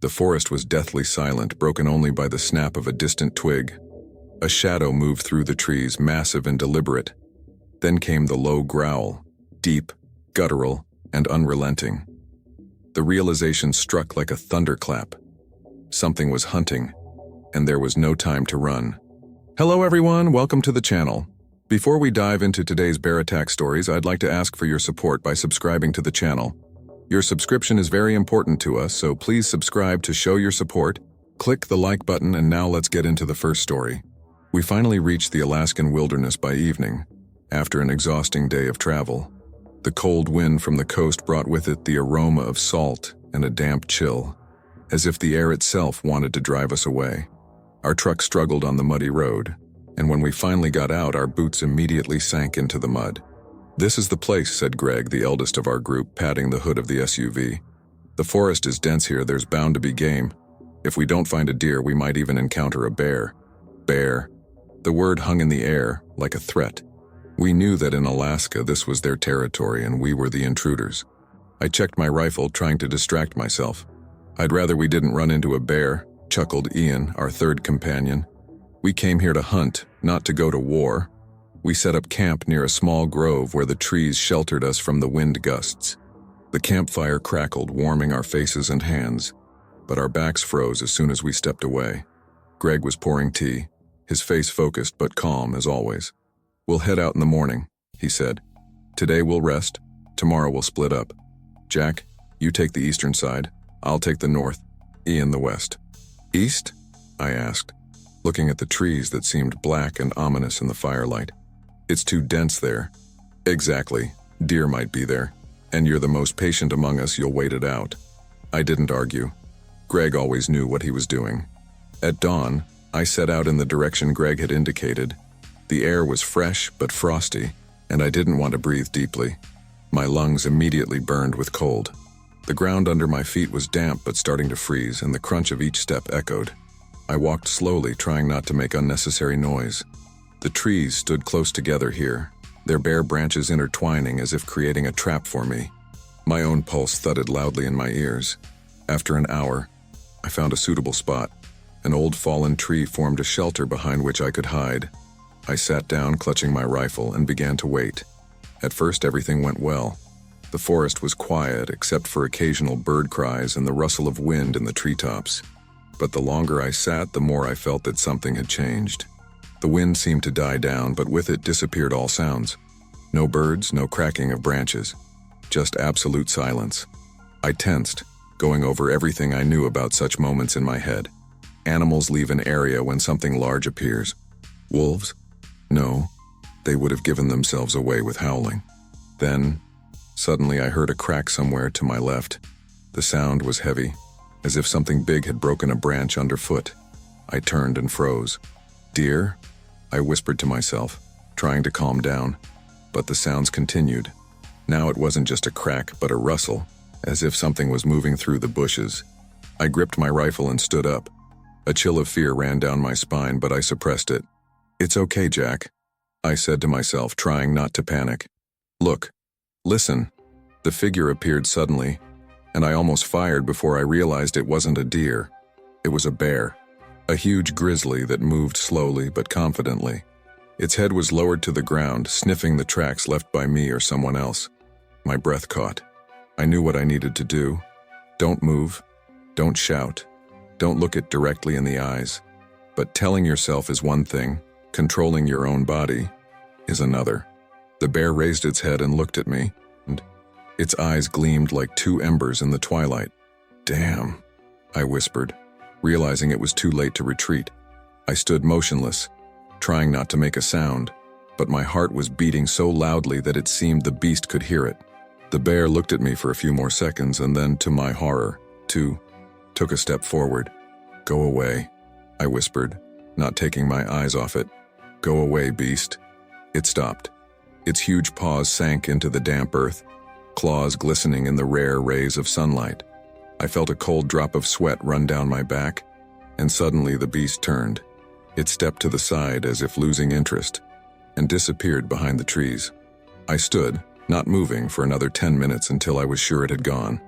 The forest was deathly silent, broken only by the snap of a distant twig. A shadow moved through the trees, massive and deliberate. Then came the low growl, deep, guttural, and unrelenting. The realization struck like a thunderclap. Something was hunting, and there was no time to run. Hello everyone, welcome to the channel. Before we dive into today's bear attack stories, I'd like to ask for your support by subscribing to the channel. Your subscription is very important to us, so please subscribe to show your support. Click the like button, and now let's get into the first story. We finally reached the Alaskan wilderness by evening, after an exhausting day of travel. The cold wind from the coast brought with it the aroma of salt and a damp chill, as if the air itself wanted to drive us away. Our truck struggled on the muddy road, and when we finally got out, our boots immediately sank into the mud. "This is the place," said Greg, the eldest of our group, patting the hood of the SUV. "The forest is dense here, there's bound to be game. If we don't find a deer, we might even encounter a bear." Bear. The word hung in the air, like a threat. We knew that in Alaska this was their territory and we were the intruders. I checked my rifle, trying to distract myself. "I'd rather we didn't run into a bear," chuckled Ian, our third companion. "We came here to hunt, not to go to war." We set up camp near a small grove where the trees sheltered us from the wind gusts. The campfire crackled, warming our faces and hands, but our backs froze as soon as we stepped away. Greg was pouring tea, his face focused but calm as always. "We'll head out in the morning," he said. "Today we'll rest, tomorrow we'll split up. Jack, you take the eastern side, I'll take the north, Ian the west." "East?" I asked, looking at the trees that seemed black and ominous in the firelight. "It's too dense there." "Exactly. Deer might be there. And you're the most patient among us, you'll wait it out." I didn't argue. Greg always knew what he was doing. At dawn, I set out in the direction Greg had indicated. The air was fresh but frosty, and I didn't want to breathe deeply. My lungs immediately burned with cold. The ground under my feet was damp but starting to freeze, and the crunch of each step echoed. I walked slowly, trying not to make unnecessary noise. The trees stood close together here, their bare branches intertwining as if creating a trap for me. My own pulse thudded loudly in my ears. After an hour, I found a suitable spot. An old fallen tree formed a shelter behind which I could hide. I sat down, clutching my rifle, and began to wait. At first, everything went well. The forest was quiet, except for occasional bird cries and the rustle of wind in the treetops. But the longer I sat, the more I felt that something had changed. The wind seemed to die down, but with it disappeared all sounds. No birds, no cracking of branches. Just absolute silence. I tensed, going over everything I knew about such moments in my head. Animals leave an area when something large appears. Wolves? No, they would have given themselves away with howling. Then, suddenly I heard a crack somewhere to my left. The sound was heavy, as if something big had broken a branch underfoot. I turned and froze. "Deer?" I whispered to myself, trying to calm down, but the sounds continued. Now it wasn't just a crack, but a rustle, as if something was moving through the bushes. I gripped my rifle and stood up. A chill of fear ran down my spine, but I suppressed it. "It's okay, Jack," I said to myself, trying not to panic. "Look, listen." The figure appeared suddenly, and I almost fired before I realized it wasn't a deer. It was a bear. A huge grizzly that moved slowly but confidently. Its head was lowered to the ground, sniffing the tracks left by me or someone else. My breath caught. I knew what I needed to do. Don't move. Don't shout. Don't look it directly in the eyes. But telling yourself is one thing, controlling your own body is another. The bear raised its head and looked at me, and its eyes gleamed like two embers in the twilight. "Damn," I whispered, realizing it was too late to retreat. I stood motionless, trying not to make a sound, but my heart was beating so loudly that it seemed the beast could hear it. The bear looked at me for a few more seconds and then, to my horror, took a step forward. "Go away," I whispered, not taking my eyes off it. "Go away, beast." It stopped. Its huge paws sank into the damp earth, claws glistening in the rare rays of sunlight. I felt a cold drop of sweat run down my back, and suddenly the beast turned. It stepped to the side as if losing interest, and disappeared behind the trees. I stood, not moving, for another 10 minutes until I was sure it had gone.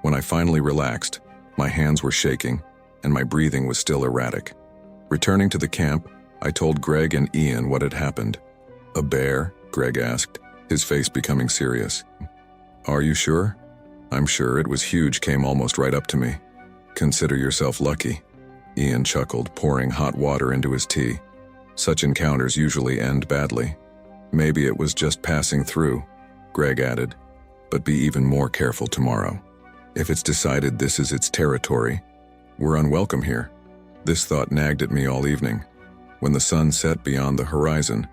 When I finally relaxed, My hands were shaking, and my breathing was still erratic. Returning to the camp, I told Greg and Ian what had happened. "A bear?" Greg asked, his face becoming serious. "Are you sure?" "I'm sure. It was huge, came almost right up to me." "Consider yourself lucky." Ian chuckled, pouring hot water into his tea. "Such encounters usually end badly." "Maybe it was just passing through," Greg added. "But be even more careful tomorrow. If it's decided this is its territory, we're unwelcome here." This thought nagged at me all evening. When the sun set beyond the horizon,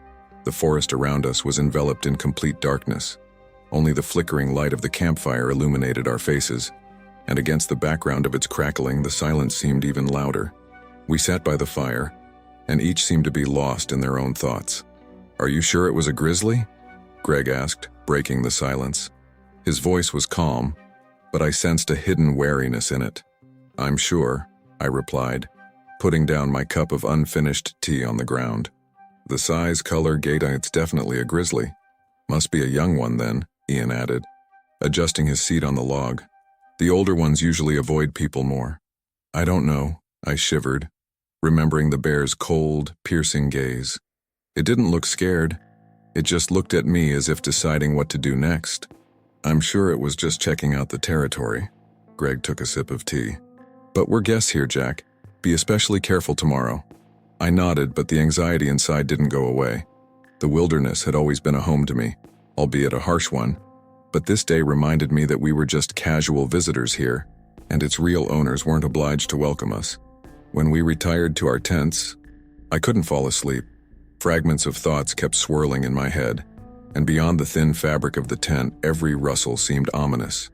the forest around us was enveloped in complete darkness. Only the flickering light of the campfire illuminated our faces, and against the background of its crackling, the silence seemed even louder. We sat by the fire, and each seemed to be lost in their own thoughts. "Are you sure it was a grizzly?" Greg asked, breaking the silence. His voice was calm, but I sensed a hidden wariness in it. "I'm sure," I replied, putting down my cup of unfinished tea on the ground. "The size, color, gait, it's definitely a grizzly. Must be a young one then," Ian added, adjusting his seat on the log. "The older ones usually avoid people more." "I don't know," I shivered, remembering the bear's cold, piercing gaze. It didn't look scared. It just looked at me as if deciding what to do next. "I'm sure it was just checking out the territory." Greg took a sip of tea. "But we're guests here, Jack. Be especially careful tomorrow." I nodded, but the anxiety inside didn't go away. The wilderness had always been a home to me, albeit a harsh one, but this day reminded me that we were just casual visitors here, and its real owners weren't obliged to welcome us. When we retired to our tents, I couldn't fall asleep. Fragments of thoughts kept swirling in my head, and beyond the thin fabric of the tent, every rustle seemed ominous.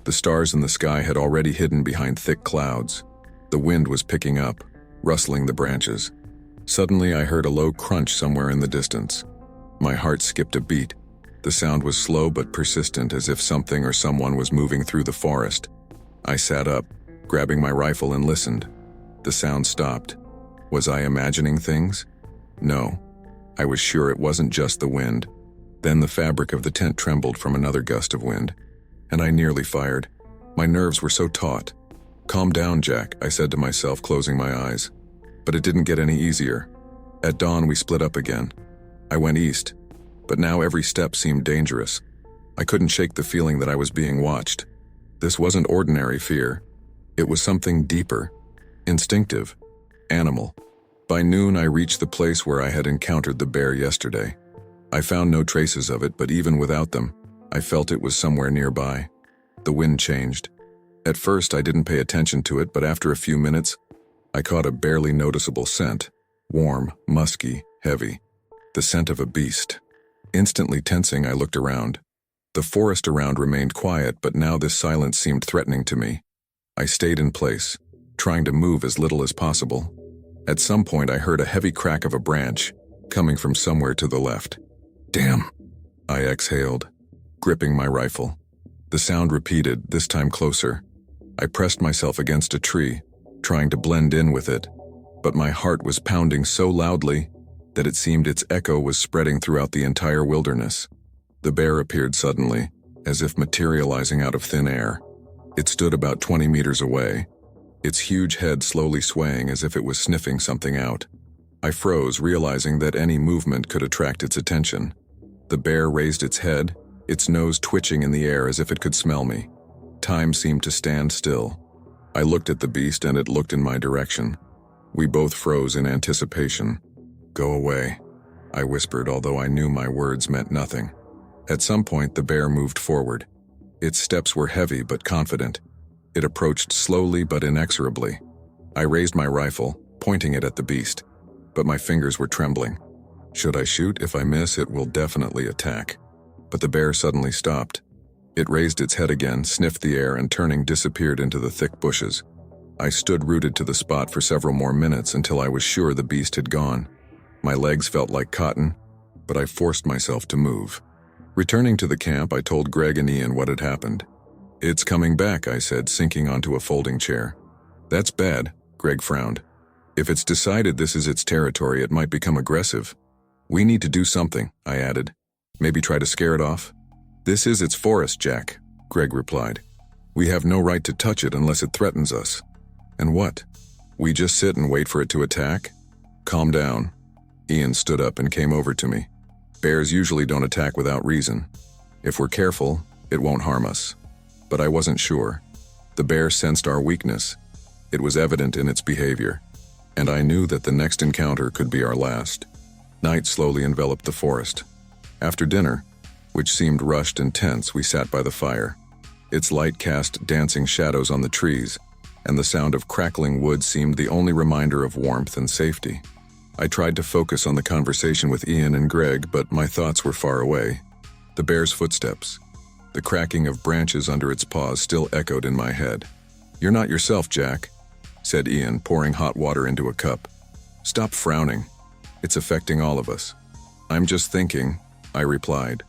The stars in the sky had already hidden behind thick clouds. The wind was picking up, rustling the branches. Suddenly, I heard a low crunch somewhere in the distance. My heart skipped a beat. The sound was slow but persistent, as if something or someone was moving through the forest. I sat up, grabbing my rifle, and listened. The sound stopped. Was I imagining things? No. I was sure it wasn't just the wind. Then the fabric of the tent trembled from another gust of wind, and I nearly fired. My nerves were so taut. "Calm down, Jack," I said to myself, closing my eyes. But it didn't get any easier. At dawn, we split up again. I went east, but now every step seemed dangerous. I couldn't shake the feeling that I was being watched. This wasn't ordinary fear. It was something deeper, instinctive, animal. By noon, I reached the place where I had encountered the bear yesterday. I found no traces of it, but even without them, I felt it was somewhere nearby. The wind changed. At first, I didn't pay attention to it, but after a few minutes, I caught a barely noticeable scent. Warm, musky, heavy. The scent of a beast. Instantly tensing, I looked around. The forest around remained quiet, but now this silence seemed threatening to me. I stayed in place, trying to move as little as possible. At some point, I heard a heavy crack of a branch, coming from somewhere to the left. "Damn," I exhaled, gripping my rifle. The sound repeated, this time closer. I pressed myself against a tree, trying to blend in with it, but my heart was pounding so loudly that it seemed its echo was spreading throughout the entire wilderness. The bear appeared suddenly, as if materializing out of thin air. It stood about 20 meters away, its huge head slowly swaying as if it was sniffing something out. I froze, realizing that any movement could attract its attention. The bear raised its head, its nose twitching in the air as if it could smell me. Time seemed to stand still. I looked at the beast and it looked in my direction. We both froze in anticipation. "Go away," I whispered, although I knew my words meant nothing. At some point, the bear moved forward. Its steps were heavy but confident. It approached slowly but inexorably. I raised my rifle, pointing it at the beast, but my fingers were trembling. Should I shoot? If I miss, it will definitely attack. But the bear suddenly stopped. It raised its head again, sniffed the air, and turning, disappeared into the thick bushes. I stood rooted to the spot for several more minutes until I was sure the beast had gone. My legs felt like cotton, but I forced myself to move. Returning to the camp, I told Greg and Ian what had happened. "It's coming back," I said, sinking onto a folding chair. "That's bad," Greg frowned. "If it's decided this is its territory, it might become aggressive. We need to do something," I added. "Maybe try to scare it off?" "This is its forest, Jack," Greg replied. We have no right to touch it unless it threatens us. And what? We just sit and wait for it to attack? Calm down. Ian stood up and came over to me. Bears usually don't attack without reason. If we're careful, it won't harm us. But I wasn't sure. The bear sensed our weakness. It was evident in its behavior. And I knew that the next encounter could be our last. Night slowly enveloped the forest. After dinner, which seemed rushed and tense, we sat by the fire. Its light cast dancing shadows on the trees, and the sound of crackling wood seemed the only reminder of warmth and safety. I tried to focus on the conversation with Ian and Greg, but my thoughts were far away. The bear's footsteps, the cracking of branches under its paws still echoed in my head. "You're not yourself, Jack," said Ian, pouring hot water into a cup. "Stop frowning. It's affecting all of us." "I'm just thinking," I replied,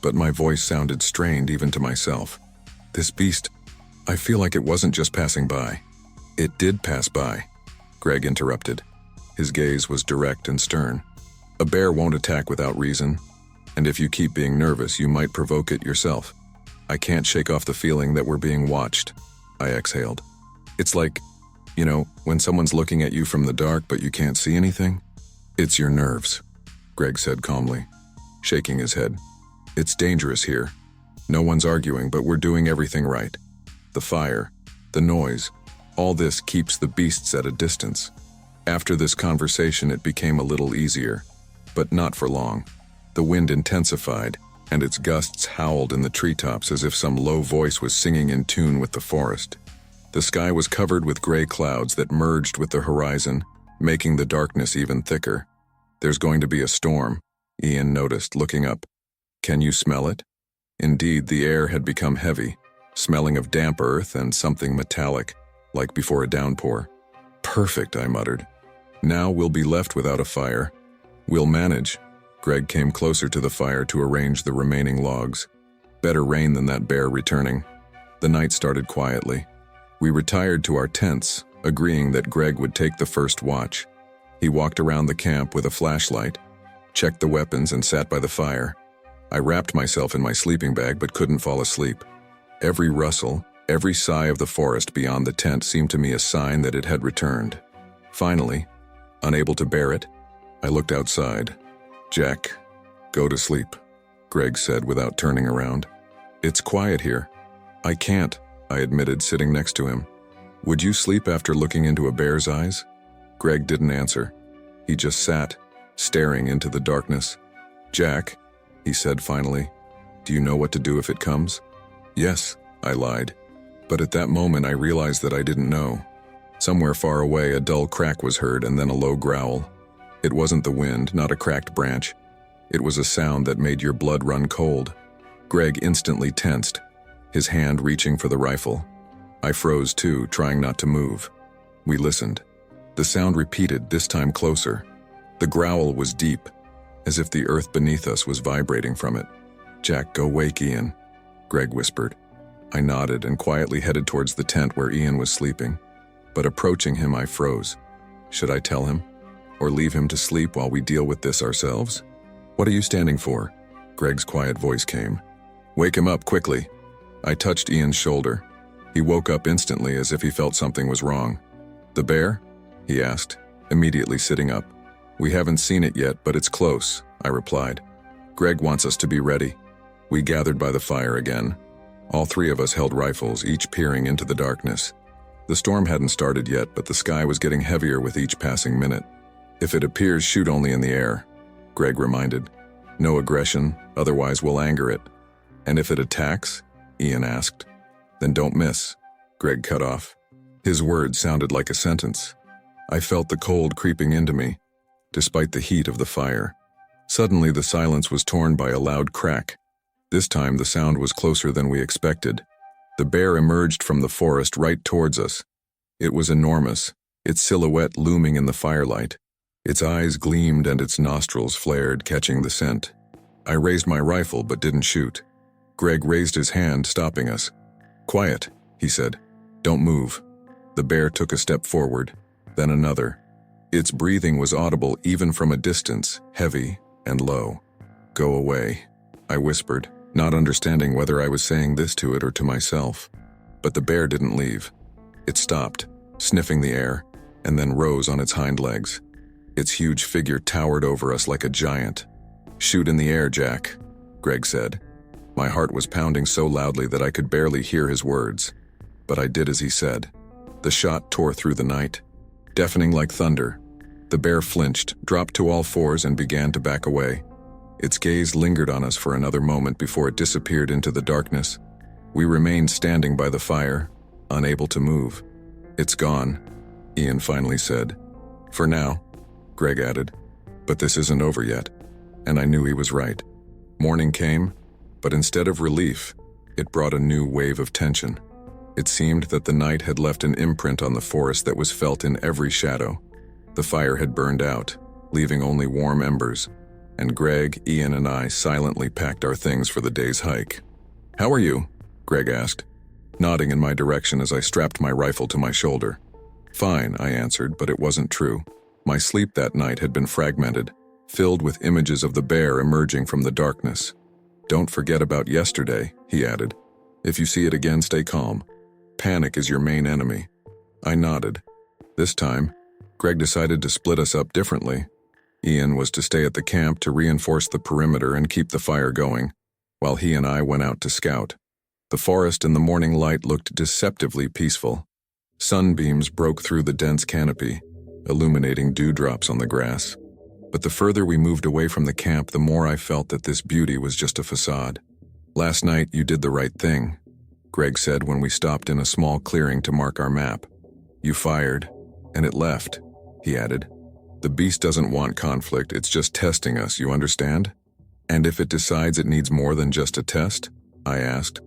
but my voice sounded strained even to myself. "This beast, I feel like it wasn't just passing by." "It did pass by," Greg interrupted. His gaze was direct and stern. "A bear won't attack without reason, and if you keep being nervous, you might provoke it yourself." "I can't shake off the feeling that we're being watched," I exhaled. "It's like, when someone's looking at you from the dark but you can't see anything." "It's your nerves," Greg said calmly, shaking his head. "It's dangerous here. No one's arguing, but we're doing everything right. The fire, the noise, all this keeps the beasts at a distance." After this conversation, it became a little easier, but not for long. The wind intensified, and its gusts howled in the treetops as if some low voice was singing in tune with the forest. The sky was covered with gray clouds that merged with the horizon, making the darkness even thicker. "There's going to be a storm," Ian noticed, looking up. "Can you smell it?" Indeed, the air had become heavy, smelling of damp earth and something metallic, like before a downpour. "Perfect," I muttered. "Now we'll be left without a fire." "We'll manage." Greg came closer to the fire to arrange the remaining logs. Better rain than that bear returning. The night started quietly. We retired to our tents, agreeing that Greg would take the first watch. He walked around the camp with a flashlight, checked the weapons, and sat by the fire. I wrapped myself in my sleeping bag but couldn't fall asleep. Every rustle, every sigh of the forest beyond the tent seemed to me a sign that it had returned. Finally, unable to bear it, I looked outside. "Jack, go to sleep," Greg said without turning around. "It's quiet here." "I can't," I admitted, sitting next to him. "Would you sleep after looking into a bear's eyes?" Greg didn't answer. He just sat, staring into the darkness. "Jack," he said finally, "do you know what to do if it comes?" "Yes," I lied. But at that moment I realized that I didn't know. Somewhere far away, a dull crack was heard and then a low growl. It wasn't the wind, not a cracked branch. It was a sound that made your blood run cold. Greg instantly tensed, his hand reaching for the rifle. I froze too, trying not to move. We listened. The sound repeated, this time closer. The growl was deep, as if the earth beneath us was vibrating from it. "Jack, go wake Ian," Greg whispered. I nodded and quietly headed towards the tent where Ian was sleeping. But approaching him, I froze. Should I tell him? Or leave him to sleep while we deal with this ourselves? "What are you standing for?" Greg's quiet voice came. "Wake him up, quickly." I touched Ian's shoulder. He woke up instantly as if he felt something was wrong. "The bear?" he asked, immediately sitting up. "We haven't seen it yet, but it's close," I replied. "Greg wants us to be ready." We gathered by the fire again. All three of us held rifles, each peering into the darkness. The storm hadn't started yet, but the sky was getting heavier with each passing minute. "If it appears, shoot only in the air," Greg reminded. "No aggression, otherwise we'll anger it." "And if it attacks?" Ian asked. "Then don't miss," Greg cut off. His words sounded like a sentence. I felt the cold creeping into me, despite the heat of the fire. Suddenly the silence was torn by a loud crack. This time the sound was closer than we expected. The bear emerged from the forest right towards us. It was enormous, its silhouette looming in the firelight. Its eyes gleamed and its nostrils flared, catching the scent. I raised my rifle but didn't shoot. Greg raised his hand, stopping us. "Quiet," he said. "Don't move." The bear took a step forward, then another. Its breathing was audible even from a distance, heavy and low. "Go away," I whispered, not understanding whether I was saying this to it or to myself. But the bear didn't leave. It stopped, sniffing the air, and then rose on its hind legs. Its huge figure towered over us like a giant. "Shoot in the air, Jack," Greg said. My heart was pounding so loudly that I could barely hear his words. But I did as he said. The shot tore through the night, deafening like thunder. The bear flinched, dropped to all fours, and began to back away. Its gaze lingered on us for another moment before it disappeared into the darkness. We remained standing by the fire, unable to move. "It's gone," Ian finally said. "For now," Greg added. "But this isn't over yet." And I knew he was right. Morning came, but instead of relief, it brought a new wave of tension. It seemed that the night had left an imprint on the forest that was felt in every shadow. The fire had burned out, leaving only warm embers, and Greg, Ian, and I silently packed our things for the day's hike. "How are you?" Greg asked, nodding in my direction as I strapped my rifle to my shoulder. "Fine," I answered, but it wasn't true. My sleep that night had been fragmented, filled with images of the bear emerging from the darkness. "Don't forget about yesterday," he added. "If you see it again, stay calm. Panic is your main enemy." I nodded. This time, Greg decided to split us up differently. Ian was to stay at the camp to reinforce the perimeter and keep the fire going, while he and I went out to scout. The forest in the morning light looked deceptively peaceful. Sunbeams broke through the dense canopy, illuminating dewdrops on the grass. But the further we moved away from the camp, the more I felt that this beauty was just a facade. "Last night you did the right thing," Greg said when we stopped in a small clearing to mark our map. "You fired, and it left," he added. "The beast doesn't want conflict, it's just testing us, you understand? And if it decides it needs more than just a test?" I asked,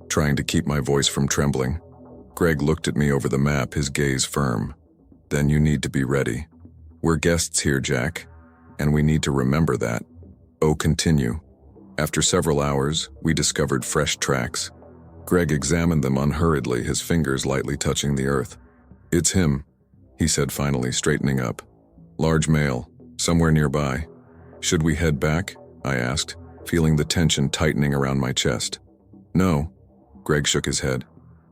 trying to keep my voice from trembling. Greg looked at me over the map, his gaze firm. "Then you need to be ready. We're guests here, Jack, and we need to remember that." Oh, continue. After several hours, we discovered fresh tracks. Greg examined them unhurriedly, his fingers lightly touching the earth. "It's him," he said finally, straightening up. "Large male, somewhere nearby." "Should we head back?" I asked, feeling the tension tightening around my chest. "No," Greg shook his head.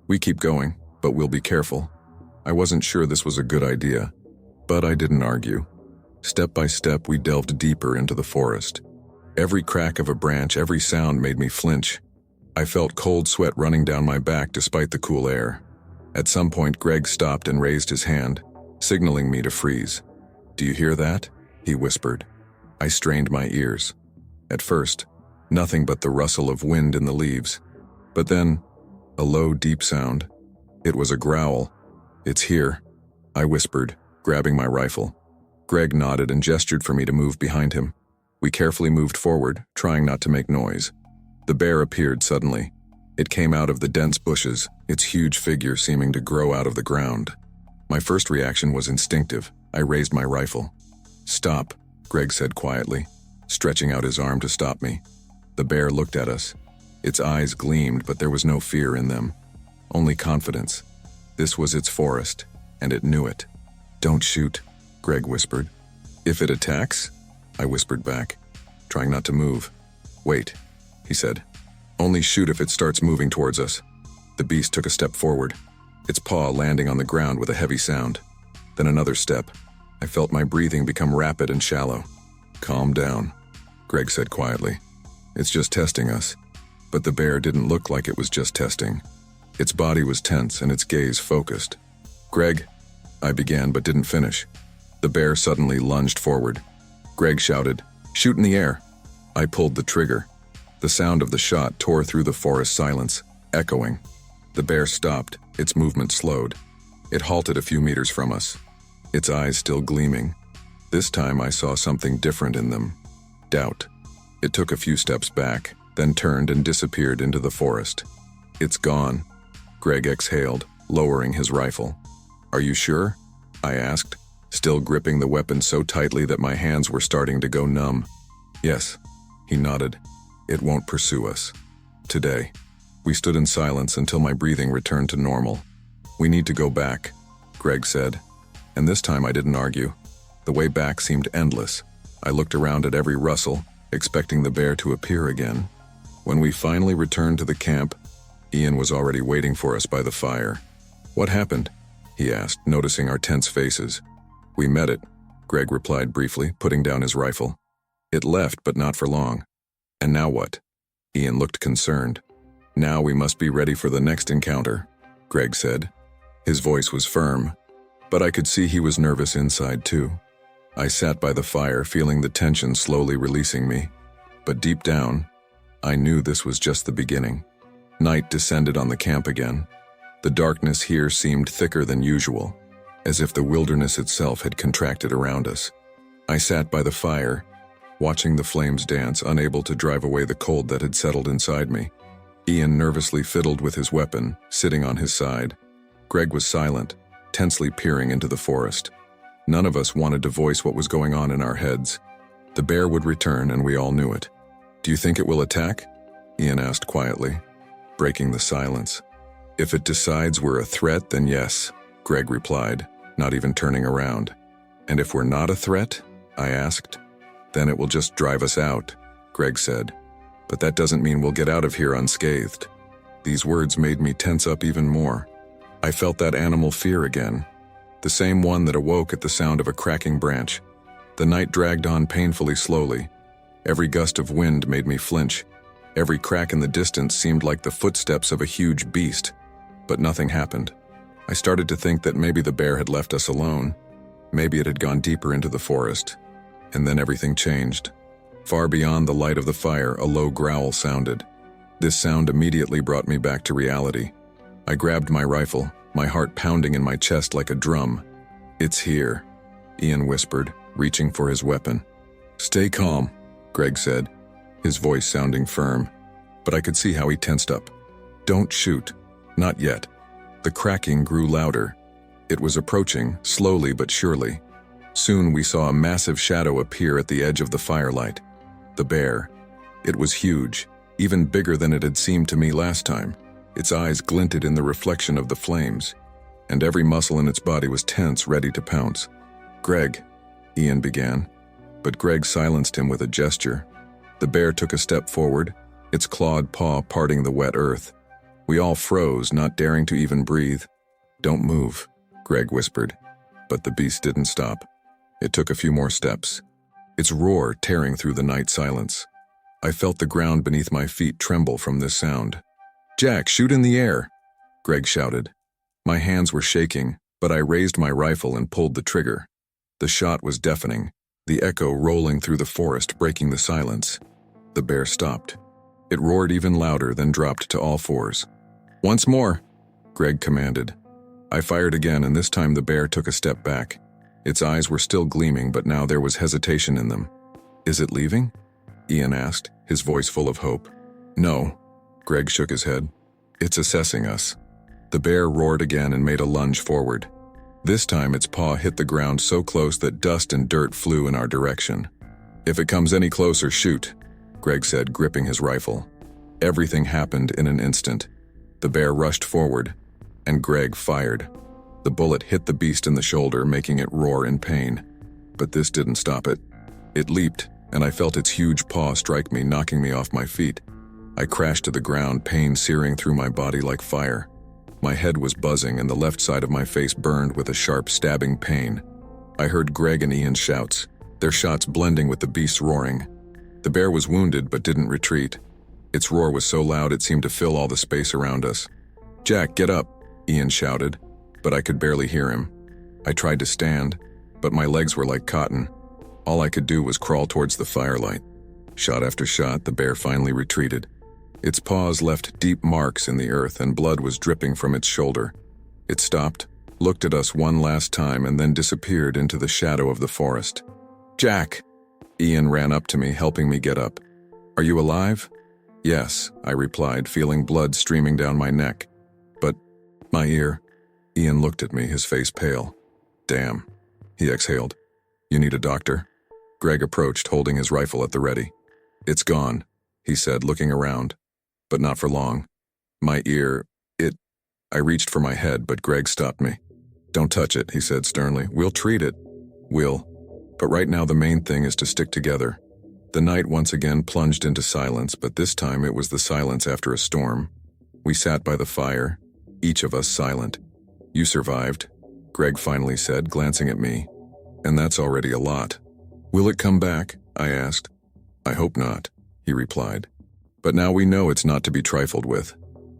"We keep going, but we'll be careful." I wasn't sure this was a good idea, but I didn't argue. Step by step, we delved deeper into the forest. Every crack of a branch, every sound made me flinch. I felt cold sweat running down my back despite the cool air. At some point, Greg stopped and raised his hand, signaling me to freeze. "Do you hear that?" he whispered. I strained my ears. At first, nothing but the rustle of wind in the leaves. But then, a low, deep sound. It was a growl. "It's here," I whispered, grabbing my rifle. Greg nodded and gestured for me to move behind him. We carefully moved forward, trying not to make noise. The bear appeared suddenly. It came out of the dense bushes, its huge figure seeming to grow out of the ground. My first reaction was instinctive. I raised my rifle. "Stop," Greg said quietly, stretching out his arm to stop me. The bear looked at us. Its eyes gleamed, but there was no fear in them. Only confidence. This was its forest, and it knew it. "Don't shoot," Greg whispered. "If it attacks?" I whispered back, trying not to move. "Wait," he said. "Only shoot if it starts moving towards us." The beast took a step forward, its paw landing on the ground with a heavy sound. Then another step. I felt my breathing become rapid and shallow. "Calm down," Greg said quietly. "It's just testing us." But the bear didn't look like it was just testing. Its body was tense and its gaze focused. "Greg," I began but didn't finish. The bear suddenly lunged forward. Greg shouted, "Shoot in the air." I pulled the trigger. The sound of the shot tore through the forest silence, echoing. The bear stopped, its movement slowed. It halted a few meters from us, its eyes still gleaming. This time I saw something different in them. Doubt. It took a few steps back, then turned and disappeared into the forest. "It's gone," Greg exhaled, lowering his rifle. "Are you sure?" I asked, still gripping the weapon so tightly that my hands were starting to go numb. "Yes," he nodded. "It won't pursue us. Today." We stood in silence until my breathing returned to normal. "We need to go back," Greg said. And this time I didn't argue. The way back seemed endless. I looked around at every rustle, expecting the bear to appear again. When we finally returned to the camp, Ian was already waiting for us by the fire. "What happened?" he asked, noticing our tense faces. "We met it," Greg replied briefly, putting down his rifle. "It left, but not for long." "And now what?" Ian looked concerned. "Now we must be ready for the next encounter," Greg said. His voice was firm, but I could see he was nervous inside too. I sat by the fire, feeling the tension slowly releasing me. But deep down, I knew this was just the beginning. Night descended on the camp again. The darkness here seemed thicker than usual, as if the wilderness itself had contracted around us. I sat by the fire, watching the flames dance, unable to drive away the cold that had settled inside me. Ian nervously fiddled with his weapon, sitting on his side. Greg was silent, tensely peering into the forest. None of us wanted to voice what was going on in our heads. The bear would return, and we all knew it. "Do you think it will attack?" Ian asked quietly, breaking the silence. "If it decides we're a threat, then yes," Greg replied, not even turning around. "And if we're not a threat?" I asked. "Then it will just drive us out," Greg said. "But that doesn't mean we'll get out of here unscathed." These words made me tense up even more. I felt that animal fear again, the same one that awoke at the sound of a cracking branch. The night dragged on painfully slowly. Every gust of wind made me flinch. Every crack in the distance seemed like the footsteps of a huge beast. But nothing happened. I started to think that maybe the bear had left us alone. Maybe it had gone deeper into the forest. And then everything changed. Far beyond the light of the fire, a low growl sounded. This sound immediately brought me back to reality. I grabbed my rifle, my heart pounding in my chest like a drum. "It's here," Ian whispered, reaching for his weapon. "Stay calm," Greg said, his voice sounding firm, but I could see how he tensed up. "Don't shoot. Not yet." The cracking grew louder. It was approaching, slowly but surely. Soon we saw a massive shadow appear at the edge of the firelight. The bear. It was huge, even bigger than it had seemed to me last time. Its eyes glinted in the reflection of the flames, and every muscle in its body was tense, ready to pounce. "Greg," Ian began, but Greg silenced him with a gesture. The bear took a step forward, its clawed paw parting the wet earth. We all froze, not daring to even breathe. "Don't move," Greg whispered, but the beast didn't stop. It took a few more steps, its roar tearing through the night silence. I felt the ground beneath my feet tremble from this sound. "Jack, shoot in the air," Greg shouted. My hands were shaking, but I raised my rifle and pulled the trigger. The shot was deafening, the echo rolling through the forest, breaking the silence. The bear stopped. It roared even louder, then dropped to all fours. "Once more," Greg commanded. I fired again, and this time the bear took a step back. Its eyes were still gleaming, but now there was hesitation in them. "Is it leaving?" Ian asked, his voice full of hope. "No," Greg shook his head. "It's assessing us." The bear roared again and made a lunge forward. This time its paw hit the ground so close that dust and dirt flew in our direction. "If it comes any closer, shoot," Greg said, gripping his rifle. Everything happened in an instant. The bear rushed forward, and Greg fired. The bullet hit the beast in the shoulder, making it roar in pain. But this didn't stop it. It leaped, and I felt its huge paw strike me, knocking me off my feet. I crashed to the ground, pain searing through my body like fire. My head was buzzing, and the left side of my face burned with a sharp, stabbing pain. I heard Greg and Ian's shouts, their shots blending with the beast's roaring. The bear was wounded but didn't retreat. Its roar was so loud it seemed to fill all the space around us. "Jack, get up," Ian shouted, but I could barely hear him. I tried to stand, but my legs were like cotton. All I could do was crawl towards the firelight. Shot after shot, the bear finally retreated. Its paws left deep marks in the earth, and blood was dripping from its shoulder. It stopped, looked at us one last time, and then disappeared into the shadow of the forest. "Jack!" Ian ran up to me, helping me get up. "Are you alive?" "Yes," I replied, feeling blood streaming down my neck. "But my ear..." Ian looked at me, his face pale. "Damn," he exhaled. "You need a doctor?" Greg approached, holding his rifle at the ready. "It's gone," he said, looking around. "But not for long. My ear, I reached for my head, but Greg stopped me. "Don't touch it," he said sternly. "We'll treat it." "We'll. But right now the main thing is to stick together." The night once again plunged into silence, but this time it was the silence after a storm. We sat by the fire, each of us silent. "You survived," Greg finally said, glancing at me. "And that's already a lot." "Will it come back?" I asked. "I hope not," he replied. "But now we know it's not to be trifled with."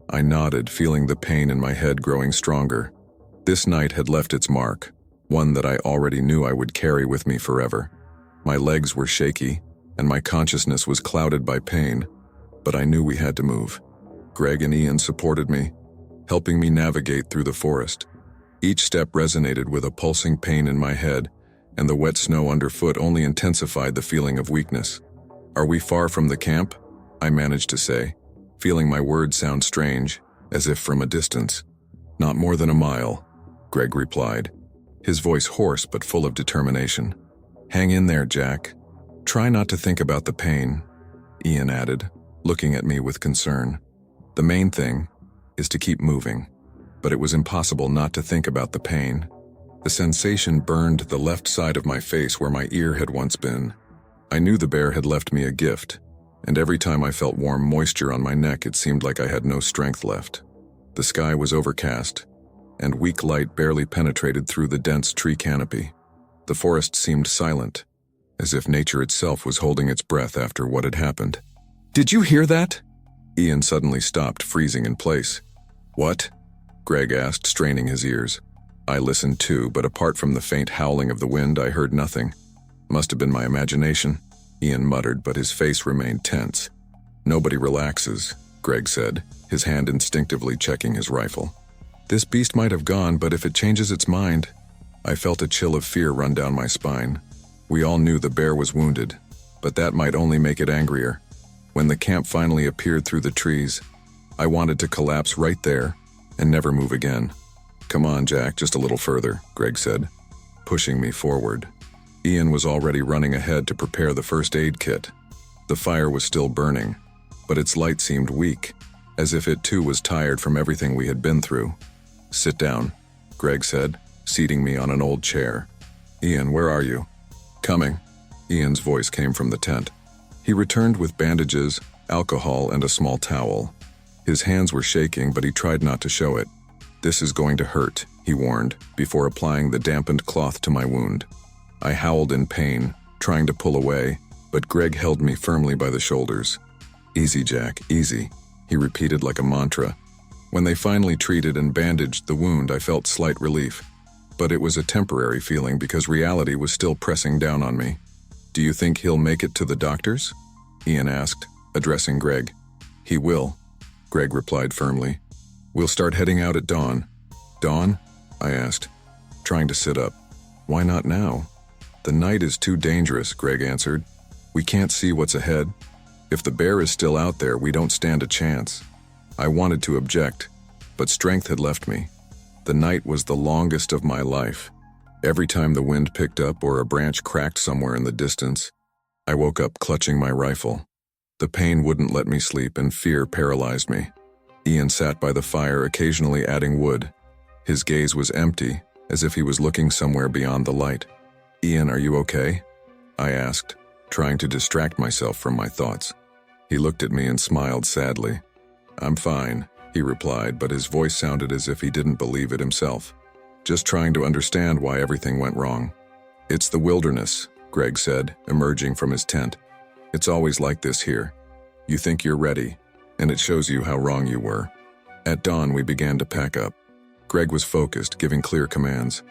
I nodded, feeling the pain in my head growing stronger. This night had left its mark, one that I already knew I would carry with me forever. My legs were shaky, and my consciousness was clouded by pain, but I knew we had to move. Greg and Ian supported me, helping me navigate through the forest. Each step resonated with a pulsing pain in my head, and the wet snow underfoot only intensified the feeling of weakness. "Are we far from the camp?" I managed to say, feeling my words sound strange, as if from a distance. "Not more than a mile," Greg replied, his voice hoarse but full of determination. "Hang in there, Jack. Try not to think about the pain," Ian added, looking at me with concern. "The main thing is to keep moving." But it was impossible not to think about the pain. The sensation burned the left side of my face where my ear had once been. I knew the bear had left me a gift, and every time I felt warm moisture on my neck, it seemed like I had no strength left. The sky was overcast, and weak light barely penetrated through the dense tree canopy. The forest seemed silent, as if nature itself was holding its breath after what had happened. "Did you hear that?" Ian suddenly stopped, freezing in place. "What?" Greg asked, straining his ears. I listened too, but apart from the faint howling of the wind, I heard nothing. "Must have been my imagination," Ian muttered, but his face remained tense. "Nobody relaxes," Greg said, his hand instinctively checking his rifle. "This beast might have gone, but if it changes its mind..." I felt a chill of fear run down my spine. We all knew the bear was wounded, but that might only make it angrier. When the camp finally appeared through the trees, I wanted to collapse right there and never move again. "Come on, Jack, just a little further," Greg said, pushing me forward. Ian was already running ahead to prepare the first aid kit. The fire was still burning, but its light seemed weak, as if it too was tired from everything we had been through. "Sit down," Greg said, seating me on an old chair. "Ian, where are you?" "Coming." Ian's voice came from the tent. He returned with bandages, alcohol, and a small towel. His hands were shaking, but he tried not to show it. "This is going to hurt," he warned, before applying the dampened cloth to my wound. I howled in pain, trying to pull away, but Greg held me firmly by the shoulders. "Easy, Jack, easy," he repeated like a mantra. When they finally treated and bandaged the wound, I felt slight relief. But it was a temporary feeling because reality was still pressing down on me. "Do you think he'll make it to the doctors?" Ian asked, addressing Greg. "He will," Greg replied firmly. "We'll start heading out at dawn." "Dawn?" I asked, trying to sit up. "Why not now?" "The night is too dangerous," Greg answered. "We can't see what's ahead. If the bear is still out there, we don't stand a chance." I wanted to object, but strength had left me. The night was the longest of my life. Every time the wind picked up or a branch cracked somewhere in the distance, I woke up clutching my rifle. The pain wouldn't let me sleep and fear paralyzed me. Ian sat by the fire, occasionally adding wood. His gaze was empty, as if he was looking somewhere beyond the light. "Ian, are you okay?" I asked, trying to distract myself from my thoughts. He looked at me and smiled sadly. "I'm fine," he replied, but his voice sounded as if he didn't believe it himself. "Just trying to understand why everything went wrong." "It's the wilderness," Greg said, emerging from his tent. "It's always like this here. You think you're ready, and it shows you how wrong you were." At dawn, we began to pack up. Greg was focused, giving clear commands.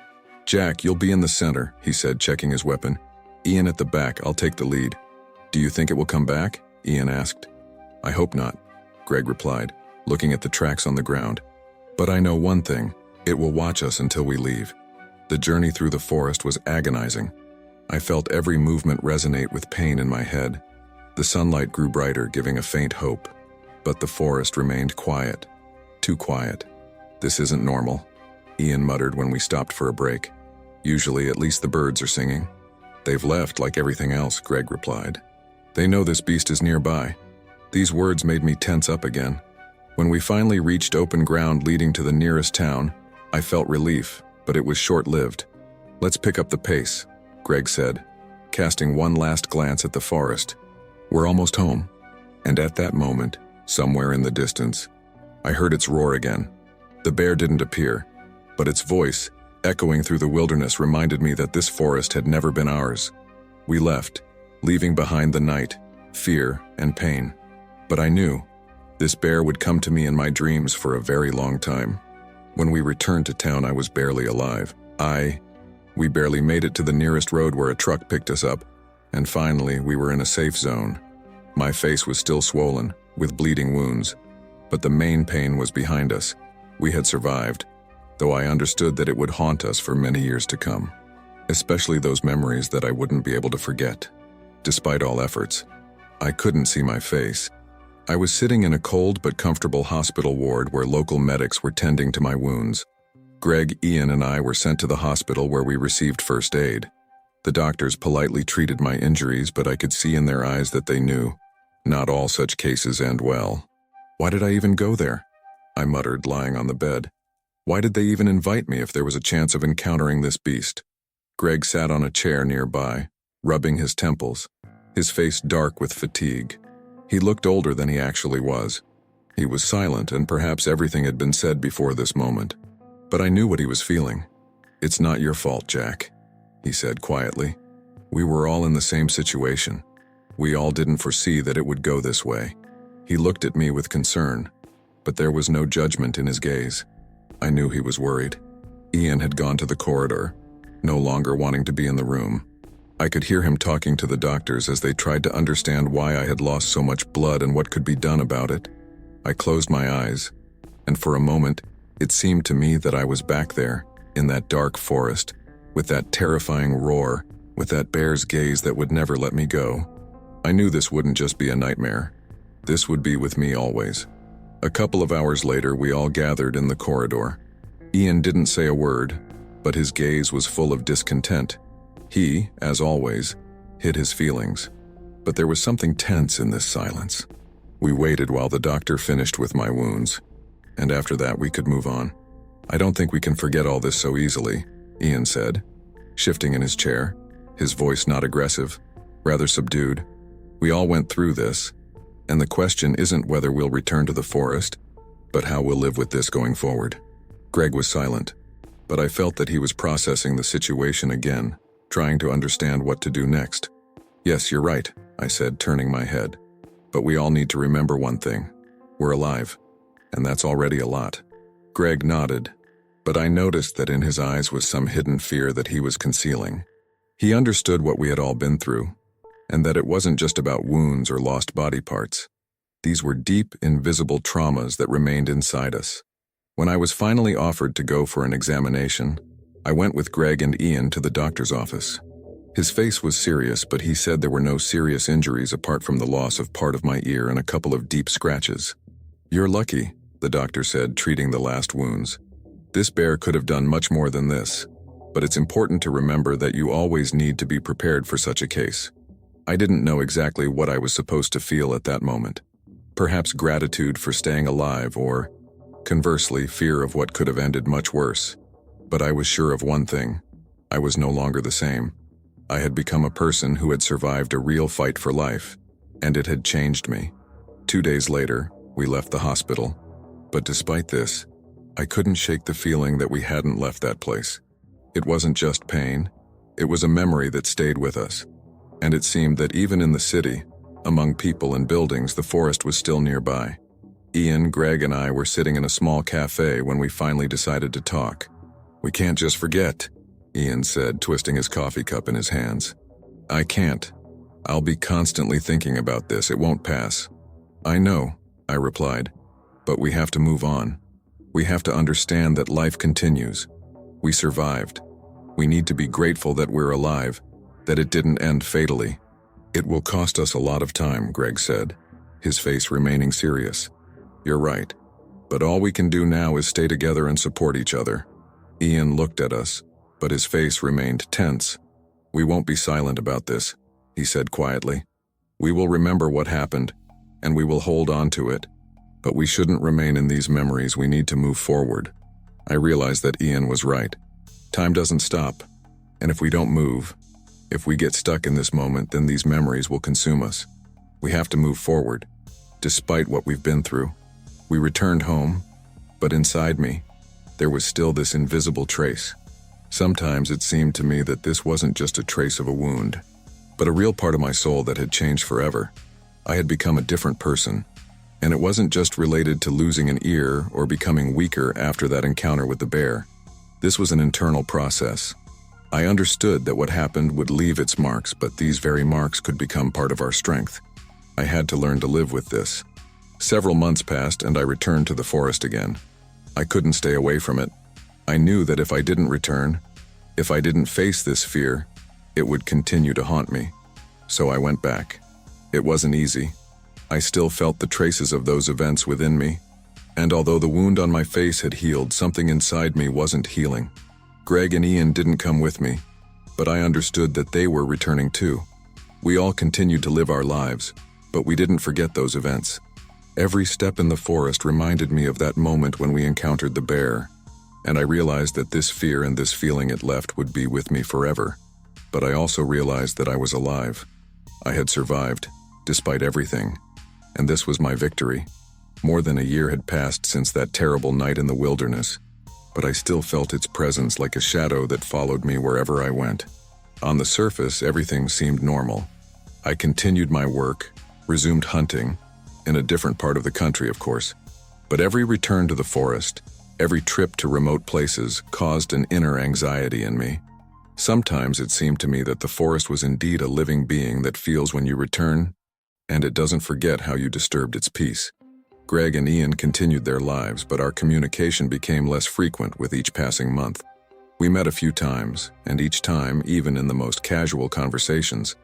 "Jack, you'll be in the center," he said, checking his weapon. "Ian at the back, I'll take the lead." "Do you think it will come back?" Ian asked. "I hope not," Greg replied, looking at the tracks on the ground. "But I know one thing, it will watch us until we leave." The journey through the forest was agonizing. I felt every movement resonate with pain in my head. The sunlight grew brighter, giving a faint hope. But the forest remained quiet. Too quiet. "This isn't normal," Ian muttered when we stopped for a break. "Usually, at least the birds are singing." "They've left like everything else," Greg replied. "They know this beast is nearby." These words made me tense up again. When we finally reached open ground leading to the nearest town, I felt relief, but it was short-lived. "Let's pick up the pace," Greg said, casting one last glance at the forest. "We're almost home." And at that moment, somewhere in the distance, I heard its roar again. The bear didn't appear, but its voice, echoing through the wilderness, reminded me that this forest had never been ours. We left, leaving behind the night, fear, and pain. But I knew this bear would come to me in my dreams for a very long time. When we returned to town, I was barely alive. We barely made it to the nearest road where a truck picked us up, and finally we were in a safe zone. My face was still swollen, with bleeding wounds, but the main pain was behind us. We had survived, though I understood that it would haunt us for many years to come, especially those memories that I wouldn't be able to forget. Despite all efforts, I couldn't see my face. I was sitting in a cold but comfortable hospital ward where local medics were tending to my wounds. Greg, Ian, and I were sent to the hospital where we received first aid. The doctors politely treated my injuries, but I could see in their eyes that they knew not all such cases end well. Why did I even go there? I muttered, lying on the bed. Why did they even invite me if there was a chance of encountering this beast? Greg sat on a chair nearby, rubbing his temples, his face dark with fatigue. He looked older than he actually was. He was silent, and perhaps everything had been said before this moment. But I knew what he was feeling. "It's not your fault, Jack," he said quietly. "We were all in the same situation. We all didn't foresee that it would go this way." He looked at me with concern, but there was no judgment in his gaze. I knew he was worried. Ian had gone to the corridor, no longer wanting to be in the room. I could hear him talking to the doctors as they tried to understand why I had lost so much blood and what could be done about it. I closed my eyes, and for a moment, it seemed to me that I was back there, in that dark forest, with that terrifying roar, with that bear's gaze that would never let me go. I knew this wouldn't just be a nightmare. This would be with me always. A couple of hours later, we all gathered in the corridor. Ian didn't say a word, but his gaze was full of discontent. He, as always, hid his feelings. But there was something tense in this silence. We waited while the doctor finished with my wounds, and after that we could move on. "I don't think we can forget all this so easily," Ian said, shifting in his chair, his voice not aggressive, rather subdued. "We all went through this, and the question isn't whether we'll return to the forest, but how we'll live with this going forward." Greg was silent, but I felt that he was processing the situation again, trying to understand what to do next. "Yes, you're right," I said, turning my head. "But we all need to remember one thing. We're alive, and that's already a lot." Greg nodded, but I noticed that in his eyes was some hidden fear that he was concealing. He understood what we had all been through, and that it wasn't just about wounds or lost body parts. These were deep, invisible traumas that remained inside us. When I was finally offered to go for an examination, I went with Greg and Ian to the doctor's office. His face was serious, but he said there were no serious injuries apart from the loss of part of my ear and a couple of deep scratches. "You're lucky," the doctor said, treating the last wounds. "This bear could have done much more than this, but it's important to remember that you always need to be prepared for such a case." I didn't know exactly what I was supposed to feel at that moment. Perhaps gratitude for staying alive, or, conversely, fear of what could have ended much worse. But I was sure of one thing. I was no longer the same. I had become a person who had survived a real fight for life, and it had changed me. 2 days later, we left the hospital. But despite this, I couldn't shake the feeling that we hadn't left that place. It wasn't just pain. It was a memory that stayed with us. And it seemed that even in the city, among people and buildings, the forest was still nearby. Ian, Greg, and I were sitting in a small cafe when we finally decided to talk. "We can't just forget," Ian said, twisting his coffee cup in his hands. "I can't. I'll be constantly thinking about this. It won't pass." "I know," I replied, "but we have to move on. We have to understand that life continues. We survived. We need to be grateful that we're alive, that it didn't end fatally." "It will cost us a lot of time," Greg said, his face remaining serious. "You're right, but all we can do now is stay together and support each other." Ian looked at us, but his face remained tense. "We won't be silent about this," he said quietly. "We will remember what happened, and we will hold on to it. But we shouldn't remain in these memories. We need to move forward." I realized that Ian was right. Time doesn't stop, and if we don't move, if we get stuck in this moment, then these memories will consume us. We have to move forward, despite what we've been through. We returned home, but inside me, there was still this invisible trace. Sometimes it seemed to me that this wasn't just a trace of a wound, but a real part of my soul that had changed forever. I had become a different person, and it wasn't just related to losing an ear or becoming weaker after that encounter with the bear. This was an internal process. I understood that what happened would leave its marks, but these very marks could become part of our strength. I had to learn to live with this. Several months passed and I returned to the forest again. I couldn't stay away from it. I knew that if I didn't return, if I didn't face this fear, it would continue to haunt me. So I went back. It wasn't easy. I still felt the traces of those events within me, and although the wound on my face had healed, something inside me wasn't healing. Greg and Ian didn't come with me, but I understood that they were returning too. We all continued to live our lives, but we didn't forget those events. Every step in the forest reminded me of that moment when we encountered the bear, and I realized that this fear and this feeling it left would be with me forever. But I also realized that I was alive. I had survived, despite everything, and this was my victory. More than a year had passed since that terrible night in the wilderness, but I still felt its presence like a shadow that followed me wherever I went. On the surface, everything seemed normal. I continued my work, resumed hunting, in a different part of the country, of course. But every return to the forest, every trip to remote places caused an inner anxiety in me. Sometimes it seemed to me that the forest was indeed a living being that feels when you return, and it doesn't forget how you disturbed its peace. Greg and Ian continued their lives, but our communication became less frequent with each passing month. We met a few times, and each time, even in the most casual conversations,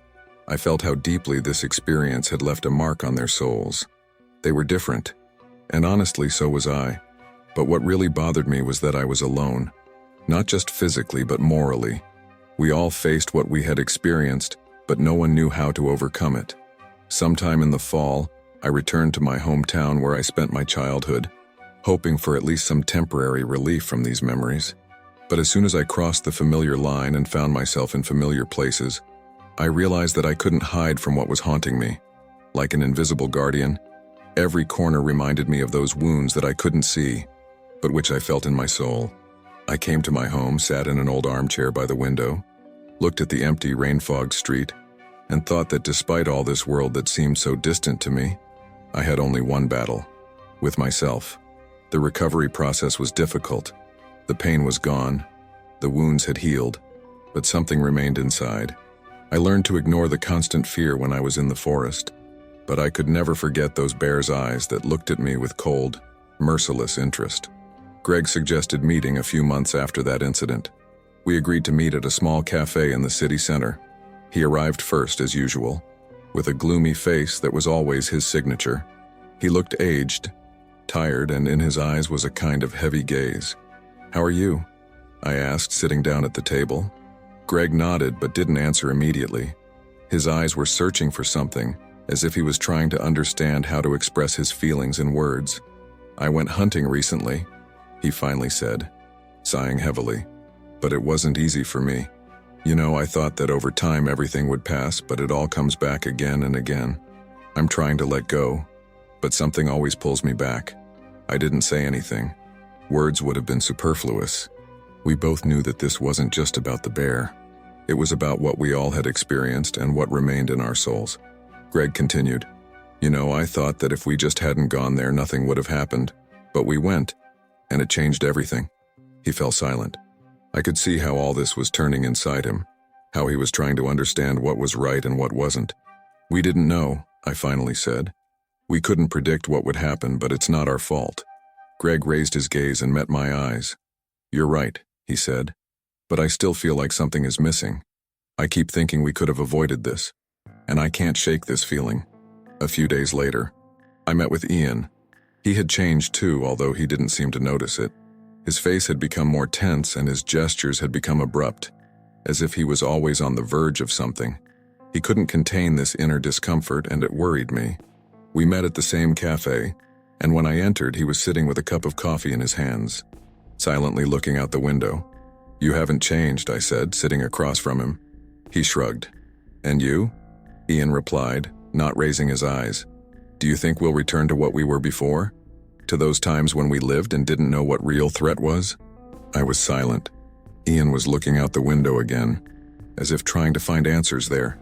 I felt how deeply this experience had left a mark on their souls. They were different, and honestly, so was I. But what really bothered me was that I was alone, not just physically, but morally. We all faced what we had experienced, but no one knew how to overcome it. Sometime in the fall, I returned to my hometown where I spent my childhood, hoping for at least some temporary relief from these memories. But as soon as I crossed the familiar line and found myself in familiar places, I realized that I couldn't hide from what was haunting me. Like an invisible guardian, every corner reminded me of those wounds that I couldn't see, but which I felt in my soul. I came to my home, sat in an old armchair by the window, looked at the empty, rain-fogged street, and thought that despite all this world that seemed so distant to me, I had only one battle, with myself. The recovery process was difficult. The pain was gone, the wounds had healed, but something remained inside. I learned to ignore the constant fear when I was in the forest, but I could never forget those bear's eyes that looked at me with cold, merciless interest. Greg suggested meeting a few months after that incident. We agreed to meet at a small cafe in the city center. He arrived first, as usual, with a gloomy face that was always his signature. He looked aged, tired, and in his eyes was a kind of heavy gaze. "How are you?" I asked, sitting down at the table. Greg nodded but didn't answer immediately. His eyes were searching for something, as if he was trying to understand how to express his feelings in words. "I went hunting recently," he finally said, sighing heavily. "But it wasn't easy for me. You know, I thought that over time everything would pass, but it all comes back again and again. I'm trying to let go, but something always pulls me back." I didn't say anything. Words would have been superfluous. We both knew that this wasn't just about the bear. It was about what we all had experienced and what remained in our souls. Greg continued, "You know, I thought that if we just hadn't gone there, nothing would have happened. But we went, and it changed everything." He fell silent. I could see how all this was turning inside him, how he was trying to understand what was right and what wasn't. "We didn't know," I finally said. "We couldn't predict what would happen, but it's not our fault." Greg raised his gaze and met my eyes. "You're right," he said, "but I still feel like something is missing. I keep thinking we could have avoided this, and I can't shake this feeling." A few days later, I met with Ian. He had changed too, although he didn't seem to notice it. His face had become more tense and his gestures had become abrupt, as if he was always on the verge of something. He couldn't contain this inner discomfort, and it worried me. We met at the same cafe, and when I entered, he was sitting with a cup of coffee in his hands, silently looking out the window. "You haven't changed," I said, sitting across from him. He shrugged. "And you?" Ian replied, not raising his eyes. "Do you think we'll return to what we were before?" To those times when we lived and didn't know what real threat was? I was silent. Ian was looking out the window again, as if trying to find answers there.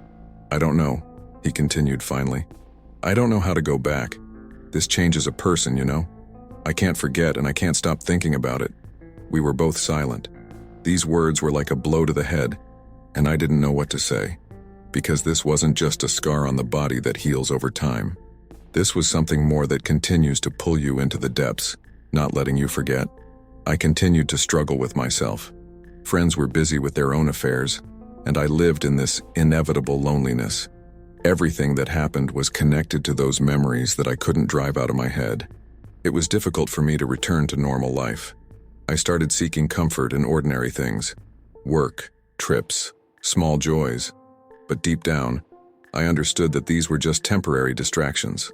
I don't know, he continued finally. I don't know how to go back. This changes a person, you know? I can't forget and I can't stop thinking about it. We were both silent. These words were like a blow to the head, and I didn't know what to say. Because this wasn't just a scar on the body that heals over time. This was something more that continues to pull you into the depths, not letting you forget. I continued to struggle with myself. Friends were busy with their own affairs, and I lived in this inevitable loneliness. Everything that happened was connected to those memories that I couldn't drive out of my head. It was difficult for me to return to normal life. I started seeking comfort in ordinary things. Work, trips, small joys. But deep down, I understood that these were just temporary distractions.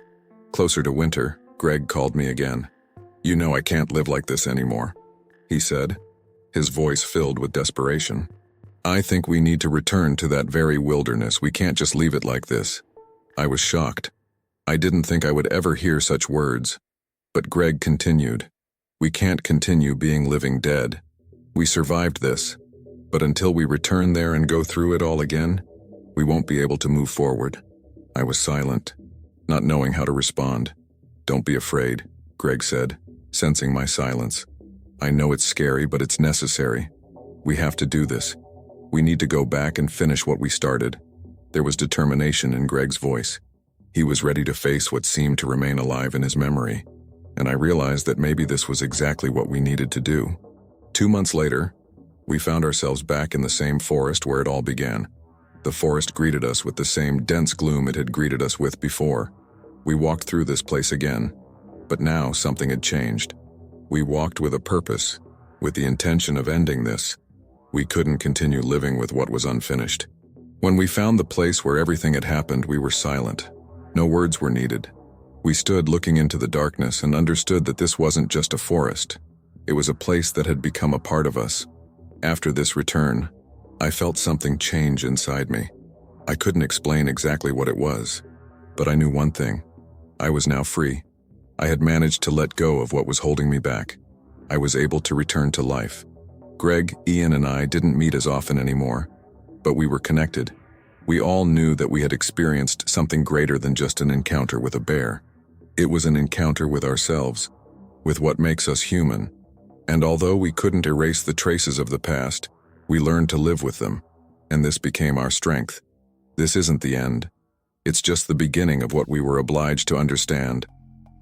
Closer to winter, Greg called me again. You know I can't live like this anymore, he said, his voice filled with desperation. I think we need to return to that very wilderness. We can't just leave it like this. I was shocked. I didn't think I would ever hear such words. But Greg continued. We can't continue being living dead. We survived this. But until we return there and go through it all again, we won't be able to move forward. I was silent, not knowing how to respond. Don't be afraid, Greg said, sensing my silence. I know it's scary, but it's necessary. We have to do this. We need to go back and finish what we started. There was determination in Greg's voice. He was ready to face what seemed to remain alive in his memory. And I realized that maybe this was exactly what we needed to do. 2 months later, we found ourselves back in the same forest where it all began. The forest greeted us with the same dense gloom it had greeted us with before. We walked through this place again, but now something had changed. We walked with a purpose, with the intention of ending this. We couldn't continue living with what was unfinished. When we found the place where everything had happened, we were silent. No words were needed. We stood looking into the darkness and understood that this wasn't just a forest. It was a place that had become a part of us. After this return, I felt something change inside me. I couldn't explain exactly what it was, but I knew one thing. I was now free. I had managed to let go of what was holding me back. I was able to return to life. Greg, Ian, and I didn't meet as often anymore, but we were connected. We all knew that we had experienced something greater than just an encounter with a bear. It was an encounter with ourselves, with what makes us human. And although we couldn't erase the traces of the past, we learned to live with them, and this became our strength. This isn't the end. It's just the beginning of what we were obliged to understand.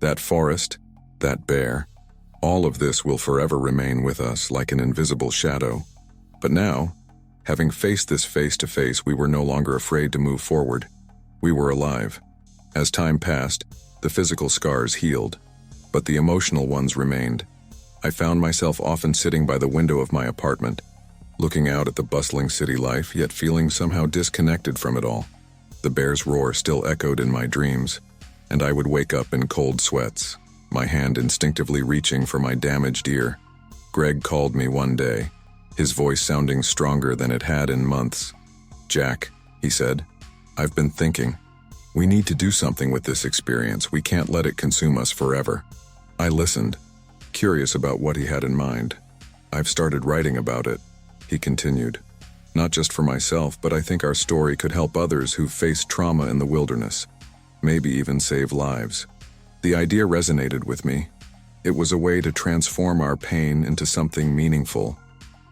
That forest, that bear, all of this will forever remain with us like an invisible shadow. But now, having faced this face to face, we were no longer afraid to move forward. We were alive. As time passed, the physical scars healed, but the emotional ones remained. I found myself often sitting by the window of my apartment, looking out at the bustling city life, yet feeling somehow disconnected from it all. The bear's roar still echoed in my dreams, and I would wake up in cold sweats, my hand instinctively reaching for my damaged ear. Greg called me one day, his voice sounding stronger than it had in months. "Jack," he said, "I've been thinking. We need to do something with this experience. We can't let it consume us forever." I listened, curious about what he had in mind. "I've started writing about it," he continued. "Not just for myself, but I think our story could help others who face trauma in the wilderness, maybe even save lives." The idea resonated with me. It was a way to transform our pain into something meaningful,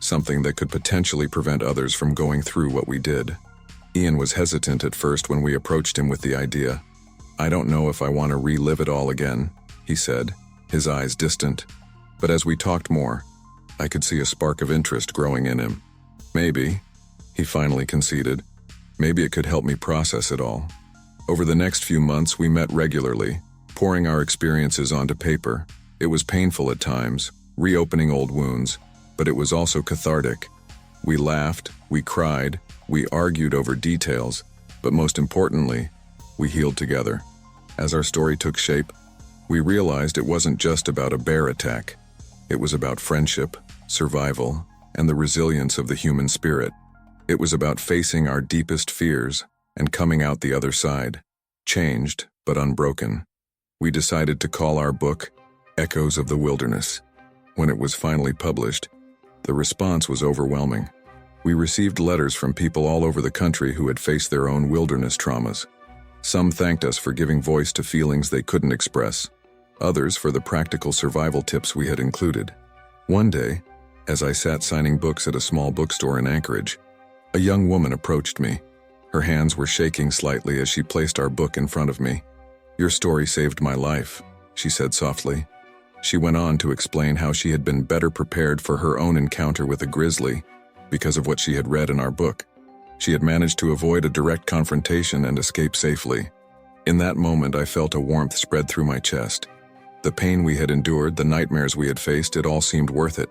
something that could potentially prevent others from going through what we did. Ian was hesitant at first when we approached him with the idea. "I don't know if I want to relive it all again," he said, his eyes distant. But as we talked more, I could see a spark of interest growing in him. "Maybe," he finally conceded, "maybe it could help me process it all." Over the next few months, we met regularly, pouring our experiences onto paper. It was painful at times, reopening old wounds, but it was also cathartic. We laughed, we cried, we argued over details, but most importantly, we healed together. As our story took shape, we realized it wasn't just about a bear attack. It was about friendship, survival, and the resilience of the human spirit. It was about facing our deepest fears and coming out the other side, changed but unbroken. We decided to call our book Echoes of the Wilderness. When it was finally published, the response was overwhelming. We received letters from people all over the country who had faced their own wilderness traumas. Some thanked us for giving voice to feelings they couldn't express, others for the practical survival tips we had included. One day, as I sat signing books at a small bookstore in Anchorage, a young woman approached me. Her hands were shaking slightly as she placed our book in front of me. "Your story saved my life," she said softly. She went on to explain how she had been better prepared for her own encounter with a grizzly because of what she had read in our book. She had managed to avoid a direct confrontation and escape safely. In that moment, I felt a warmth spread through my chest. The pain we had endured, the nightmares we had faced, it all seemed worth it.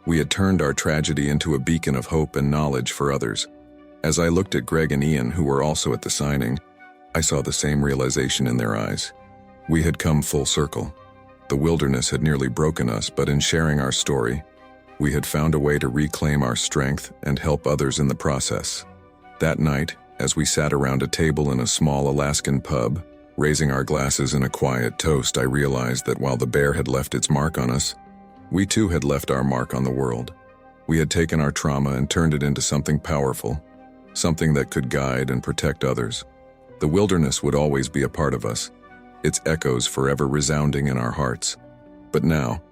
We had turned our tragedy into a beacon of hope and knowledge for others. As I looked at Greg and Ian, who were also at the signing, I saw the same realization in their eyes. We had come full circle. The wilderness had nearly broken us, but in sharing our story, we had found a way to reclaim our strength and help others in the process. That night, as we sat around a table in a small Alaskan pub, raising our glasses in a quiet toast, I realized that while the bear had left its mark on us, we too had left our mark on the world. We had taken our trauma and turned it into something powerful, something that could guide and protect others. The wilderness would always be a part of us, its echoes forever resounding in our hearts. But now,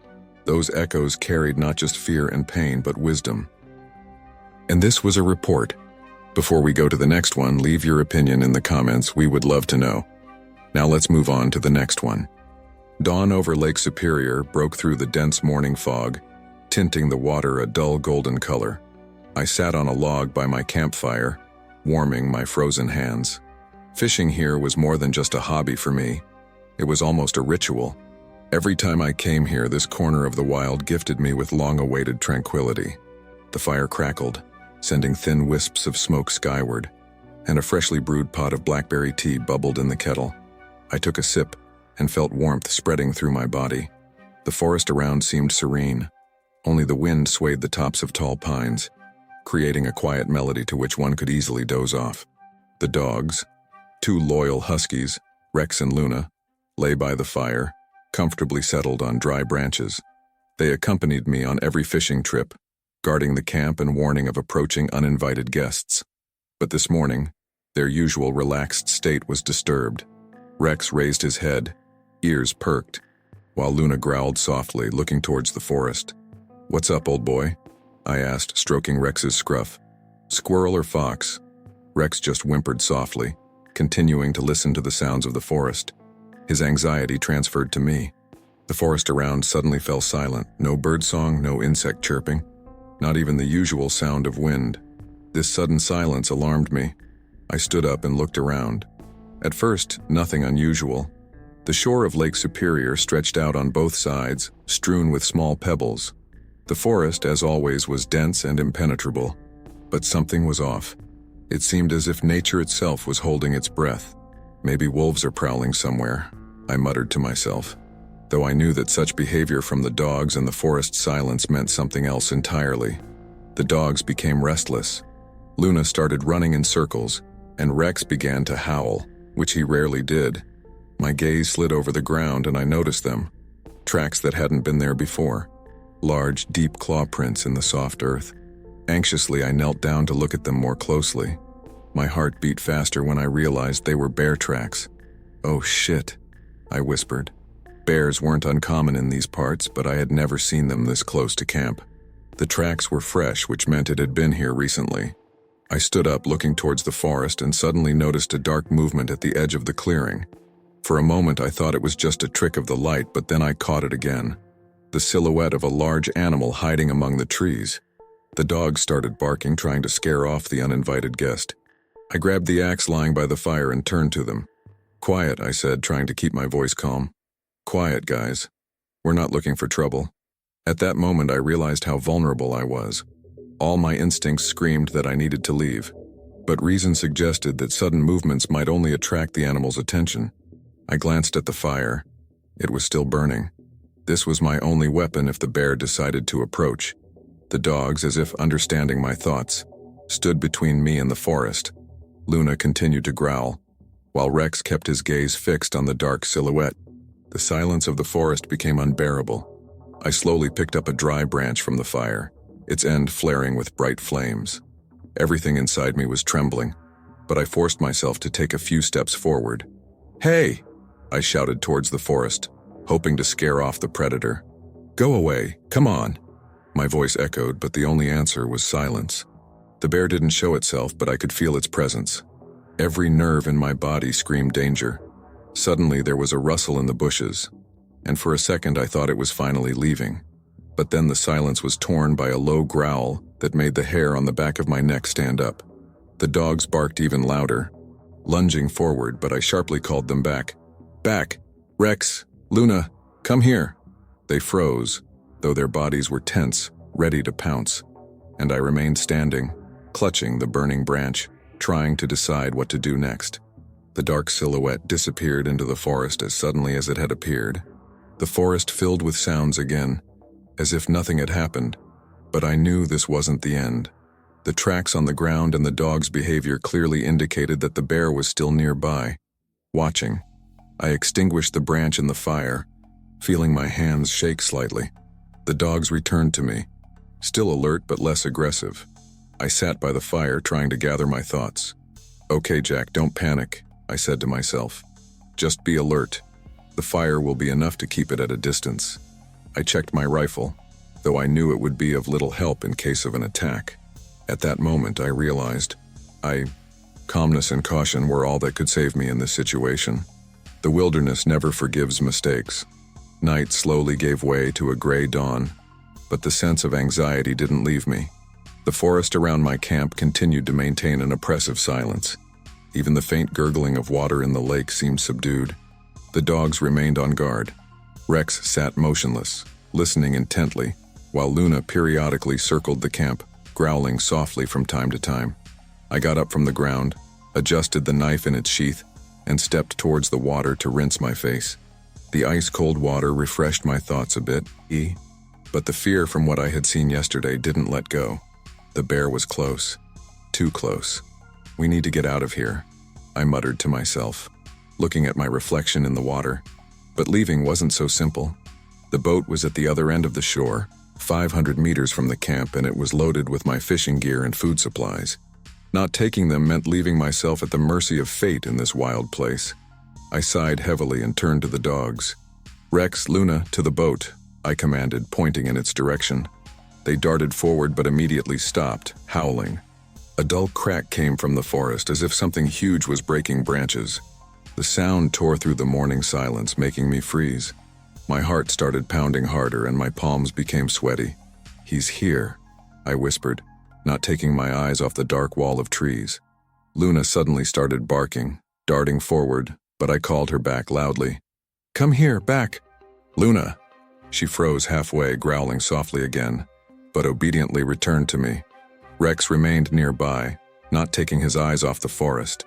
those echoes carried not just fear and pain, but wisdom. And this was a report. Before we go to the next one, leave your opinion in the comments. We would love to know. Now let's move on to the next one. Dawn over Lake Superior broke through the dense morning fog, tinting the water a dull golden color. I sat on a log by my campfire, warming my frozen hands. Fishing here was more than just a hobby for me. It was almost a ritual. Every time I came here, this corner of the wild gifted me with long-awaited tranquility. The fire crackled, sending thin wisps of smoke skyward, and a freshly brewed pot of blackberry tea bubbled in the kettle. I took a sip and felt warmth spreading through my body. The forest around seemed serene. Only the wind swayed the tops of tall pines, creating a quiet melody to which one could easily doze off. The dogs, two loyal huskies, Rex and Luna, lay by the fire, comfortably settled on dry branches. They accompanied me on every fishing trip, guarding the camp and warning of approaching uninvited guests. But this morning, their usual relaxed state was disturbed. Rex raised his head, ears perked, while Luna growled softly, looking towards the forest. "What's up, old boy?" I asked, stroking Rex's scruff. "Squirrel or fox?" Rex just whimpered softly, continuing to listen to the sounds of the forest. His anxiety transferred to me. The forest around suddenly fell silent. No birdsong, no insect chirping, not even the usual sound of wind. This sudden silence alarmed me. I stood up and looked around. At first, nothing unusual. The shore of Lake Superior stretched out on both sides, strewn with small pebbles. The forest, as always, was dense and impenetrable. But something was off. It seemed as if nature itself was holding its breath. "Maybe wolves are prowling somewhere," I muttered to myself, though I knew that such behavior from the dogs and the forest silence meant something else entirely. The dogs became restless. Luna started running in circles, and Rex began to howl, which he rarely did. My gaze slid over the ground and I noticed them. Tracks that hadn't been there before. Large, deep claw prints in the soft earth. Anxiously, I knelt down to look at them more closely. My heart beat faster when I realized they were bear tracks. "Oh shit," I whispered. Bears weren't uncommon in these parts, but I had never seen them this close to camp. The tracks were fresh, which meant it had been here recently. I stood up, looking towards the forest, and suddenly noticed a dark movement at the edge of the clearing. For a moment, I thought it was just a trick of the light, but then I caught it again. The silhouette of a large animal hiding among the trees. The dog started barking, trying to scare off the uninvited guest. I grabbed the axe lying by the fire and turned to them. "Quiet," I said, trying to keep my voice calm. "Quiet, guys. We're not looking for trouble." At that moment, I realized how vulnerable I was. All my instincts screamed that I needed to leave, but reason suggested that sudden movements might only attract the animal's attention. I glanced at the fire. It was still burning. This was my only weapon if the bear decided to approach. The dogs, as if understanding my thoughts, stood between me and the forest. Luna continued to growl, while Rex kept his gaze fixed on the dark silhouette. The silence of the forest became unbearable. I slowly picked up a dry branch from the fire, its end flaring with bright flames. Everything inside me was trembling, but I forced myself to take a few steps forward. "Hey!" I shouted towards the forest, hoping to scare off the predator. "Go away, come on!" My voice echoed, but the only answer was silence. The bear didn't show itself, but I could feel its presence. Every nerve in my body screamed danger. Suddenly there was a rustle in the bushes, and for a second I thought it was finally leaving. But then the silence was torn by a low growl that made the hair on the back of my neck stand up. The dogs barked even louder, lunging forward, but I sharply called them back. "Back! Rex! Luna! Come here!" They froze, though their bodies were tense, ready to pounce, and I remained standing, clutching the burning branch, trying to decide what to do next. The dark silhouette disappeared into the forest as suddenly as it had appeared. The forest filled with sounds again, as if nothing had happened, but I knew this wasn't the end. The tracks on the ground and the dog's behavior clearly indicated that the bear was still nearby, watching. I extinguished the branch in the fire, feeling my hands shake slightly. The dogs returned to me, still alert but less aggressive. I sat by the fire trying to gather my thoughts. "Okay, Jack, don't panic," I said to myself. "Just be alert. The fire will be enough to keep it at a distance." I checked my rifle, though I knew it would be of little help in case of an attack. At that moment, I realized calmness and caution were all that could save me in this situation. The wilderness never forgives mistakes. Night slowly gave way to a gray dawn, but the sense of anxiety didn't leave me. The forest around my camp continued to maintain an oppressive silence. Even the faint gurgling of water in the lake seemed subdued. The dogs remained on guard. Rex sat motionless, listening intently, while Luna periodically circled the camp, growling softly from time to time. I got up from the ground, adjusted the knife in its sheath, and stepped towards the water to rinse my face. The ice-cold water refreshed my thoughts a bit, but the fear from what I had seen yesterday didn't let go. The bear was close. Too close. "We need to get out of here," I muttered to myself, looking at my reflection in the water. But leaving wasn't so simple. The boat was at the other end of the shore, 500 meters from the camp, and it was loaded with my fishing gear and food supplies. Not taking them meant leaving myself at the mercy of fate in this wild place. I sighed heavily and turned to the dogs. "Rex, Luna, to the boat," I commanded, pointing in its direction. They darted forward but immediately stopped, howling. A dull crack came from the forest, as if something huge was breaking branches. The sound tore through the morning silence, making me freeze. My heart started pounding harder and my palms became sweaty. "He's here," I whispered, not taking my eyes off the dark wall of trees. Luna suddenly started barking, darting forward, but I called her back loudly. "Come here, back!" "Luna!" She froze halfway, growling softly again, but obediently returned to me. Rex remained nearby, not taking his eyes off the forest.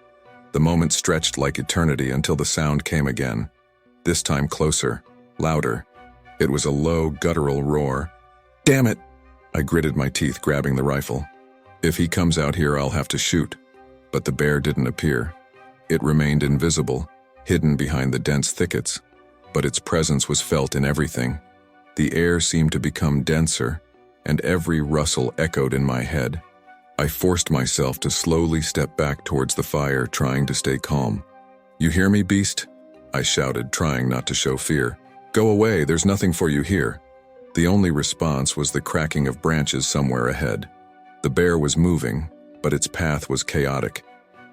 The moment stretched like eternity until the sound came again. This time closer, louder. It was a low, guttural roar. "Damn it!" I gritted my teeth, grabbing the rifle. "If he comes out here, I'll have to shoot." But the bear didn't appear. It remained invisible, hidden behind the dense thickets, but its presence was felt in everything. The air seemed to become denser, and every rustle echoed in my head. I forced myself to slowly step back towards the fire, trying to stay calm. "You hear me, beast?" I shouted, trying not to show fear. "Go away, there's nothing for you here." The only response was the cracking of branches somewhere ahead. The bear was moving, but its path was chaotic.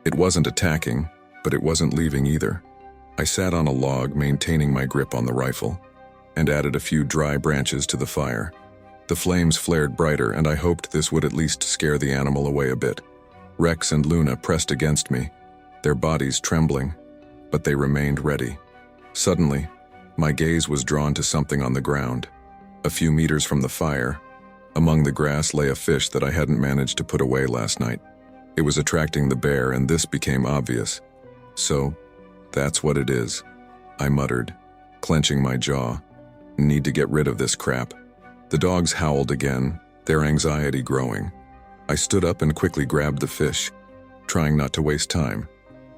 It wasn't attacking, but it wasn't leaving either. I sat on a log, maintaining my grip on the rifle, and added a few dry branches to the fire. The flames flared brighter, and I hoped this would at least scare the animal away a bit. Rex and Luna pressed against me, their bodies trembling, but they remained ready. Suddenly, my gaze was drawn to something on the ground. A few meters from the fire, among the grass lay a fish that I hadn't managed to put away last night. It was attracting the bear, and this became obvious. "So, that's what it is," I muttered, clenching my jaw. "Need to get rid of this crap." The dogs howled again, their anxiety growing. I stood up and quickly grabbed the fish, trying not to waste time.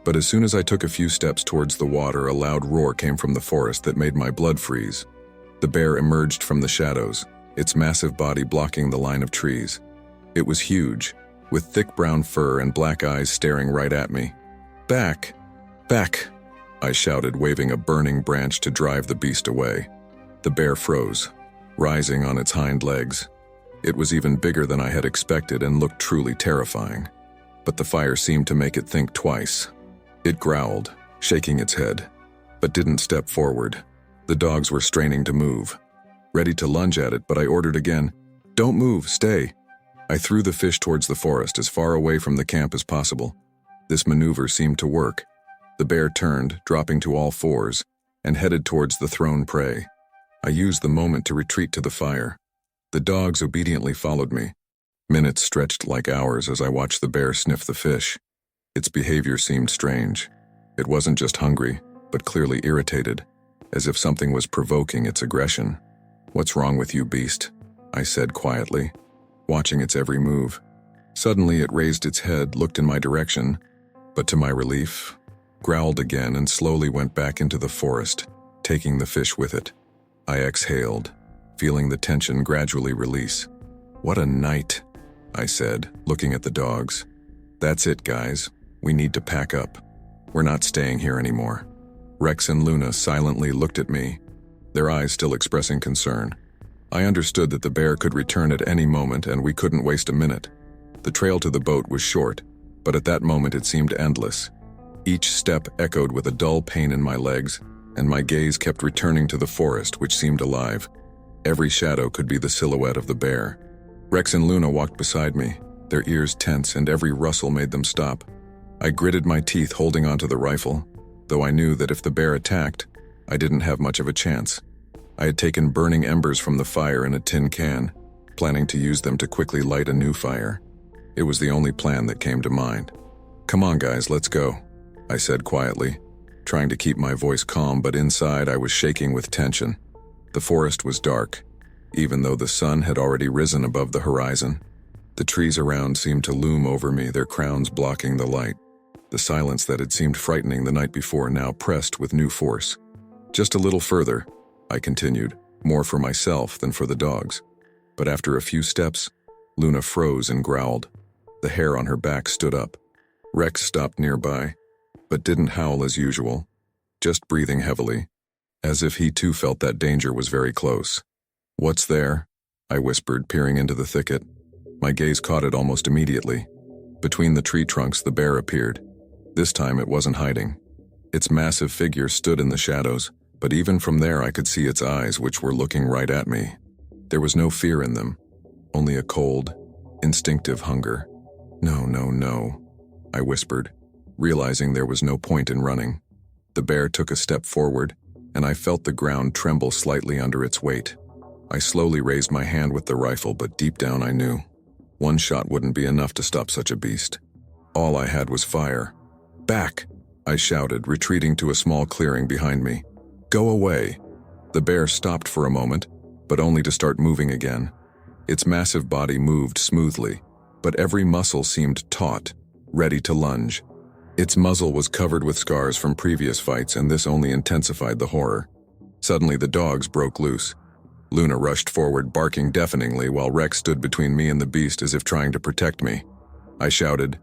But as soon as I took a few steps towards the water, a loud roar came from the forest that made my blood freeze. The bear emerged from the shadows, its massive body blocking the line of trees. It was huge, with thick brown fur and black eyes staring right at me. "Back! Back!" I shouted, waving a burning branch to drive the beast away. The bear froze, rising on its hind legs. It was even bigger than I had expected and looked truly terrifying. But the fire seemed to make it think twice. It growled, shaking its head, but didn't step forward. The dogs were straining to move, ready to lunge at it, but I ordered again, "Don't move, stay." I threw the fish towards the forest, as far away from the camp as possible. This maneuver seemed to work. The bear turned, dropping to all fours, and headed towards the thrown prey. I used the moment to retreat to the fire. The dogs obediently followed me. Minutes stretched like hours as I watched the bear sniff the fish. Its behavior seemed strange. It wasn't just hungry, but clearly irritated, as if something was provoking its aggression. "What's wrong with you, beast?" I said quietly, watching its every move. Suddenly it raised its head, looked in my direction, but to my relief, growled again and slowly went back into the forest, taking the fish with it. I exhaled, feeling the tension gradually release. "What a night," I said, looking at the dogs. "That's it, guys. We need to pack up. We're not staying here anymore." Rex and Luna silently looked at me, their eyes still expressing concern. I understood that the bear could return at any moment and we couldn't waste a minute. The trail to the boat was short, but at that moment it seemed endless. Each step echoed with a dull pain in my legs, and my gaze kept returning to the forest, which seemed alive. Every shadow could be the silhouette of the bear. Rex and Luna walked beside me, their ears tense, and every rustle made them stop. I gritted my teeth, holding onto the rifle, though I knew that if the bear attacked, I didn't have much of a chance. I had taken burning embers from the fire in a tin can, planning to use them to quickly light a new fire. It was the only plan that came to mind. "Come on, guys, let's go," I said quietly, trying to keep my voice calm, but inside I was shaking with tension. The forest was dark, even though the sun had already risen above the horizon. The trees around seemed to loom over me, their crowns blocking the light. The silence that had seemed frightening the night before now pressed with new force. "Just a little further," I continued, more for myself than for the dogs. But after a few steps, Luna froze and growled. The hair on her back stood up. Rex stopped nearby, but didn't howl as usual, just breathing heavily, as if he too felt that danger was very close. "What's there?" I whispered, peering into the thicket. My gaze caught it almost immediately. Between the tree trunks, the bear appeared. This time it wasn't hiding. Its massive figure stood in the shadows, but even from there I could see its eyes, which were looking right at me. There was no fear in them, only a cold, instinctive hunger. "No, no, no," I whispered, realizing there was no point in running. The bear took a step forward, and I felt the ground tremble slightly under its weight. I slowly raised my hand with the rifle, but deep down I knew one shot wouldn't be enough to stop such a beast. All I had was fire. "Back!" I shouted, retreating to a small clearing behind me. "Go away!" The bear stopped for a moment, but only to start moving again. Its massive body moved smoothly, but every muscle seemed taut, ready to lunge. Its muzzle was covered with scars from previous fights, and this only intensified the horror. Suddenly the dogs broke loose. Luna rushed forward, barking deafeningly, while Rex stood between me and the beast as if trying to protect me. I shouted,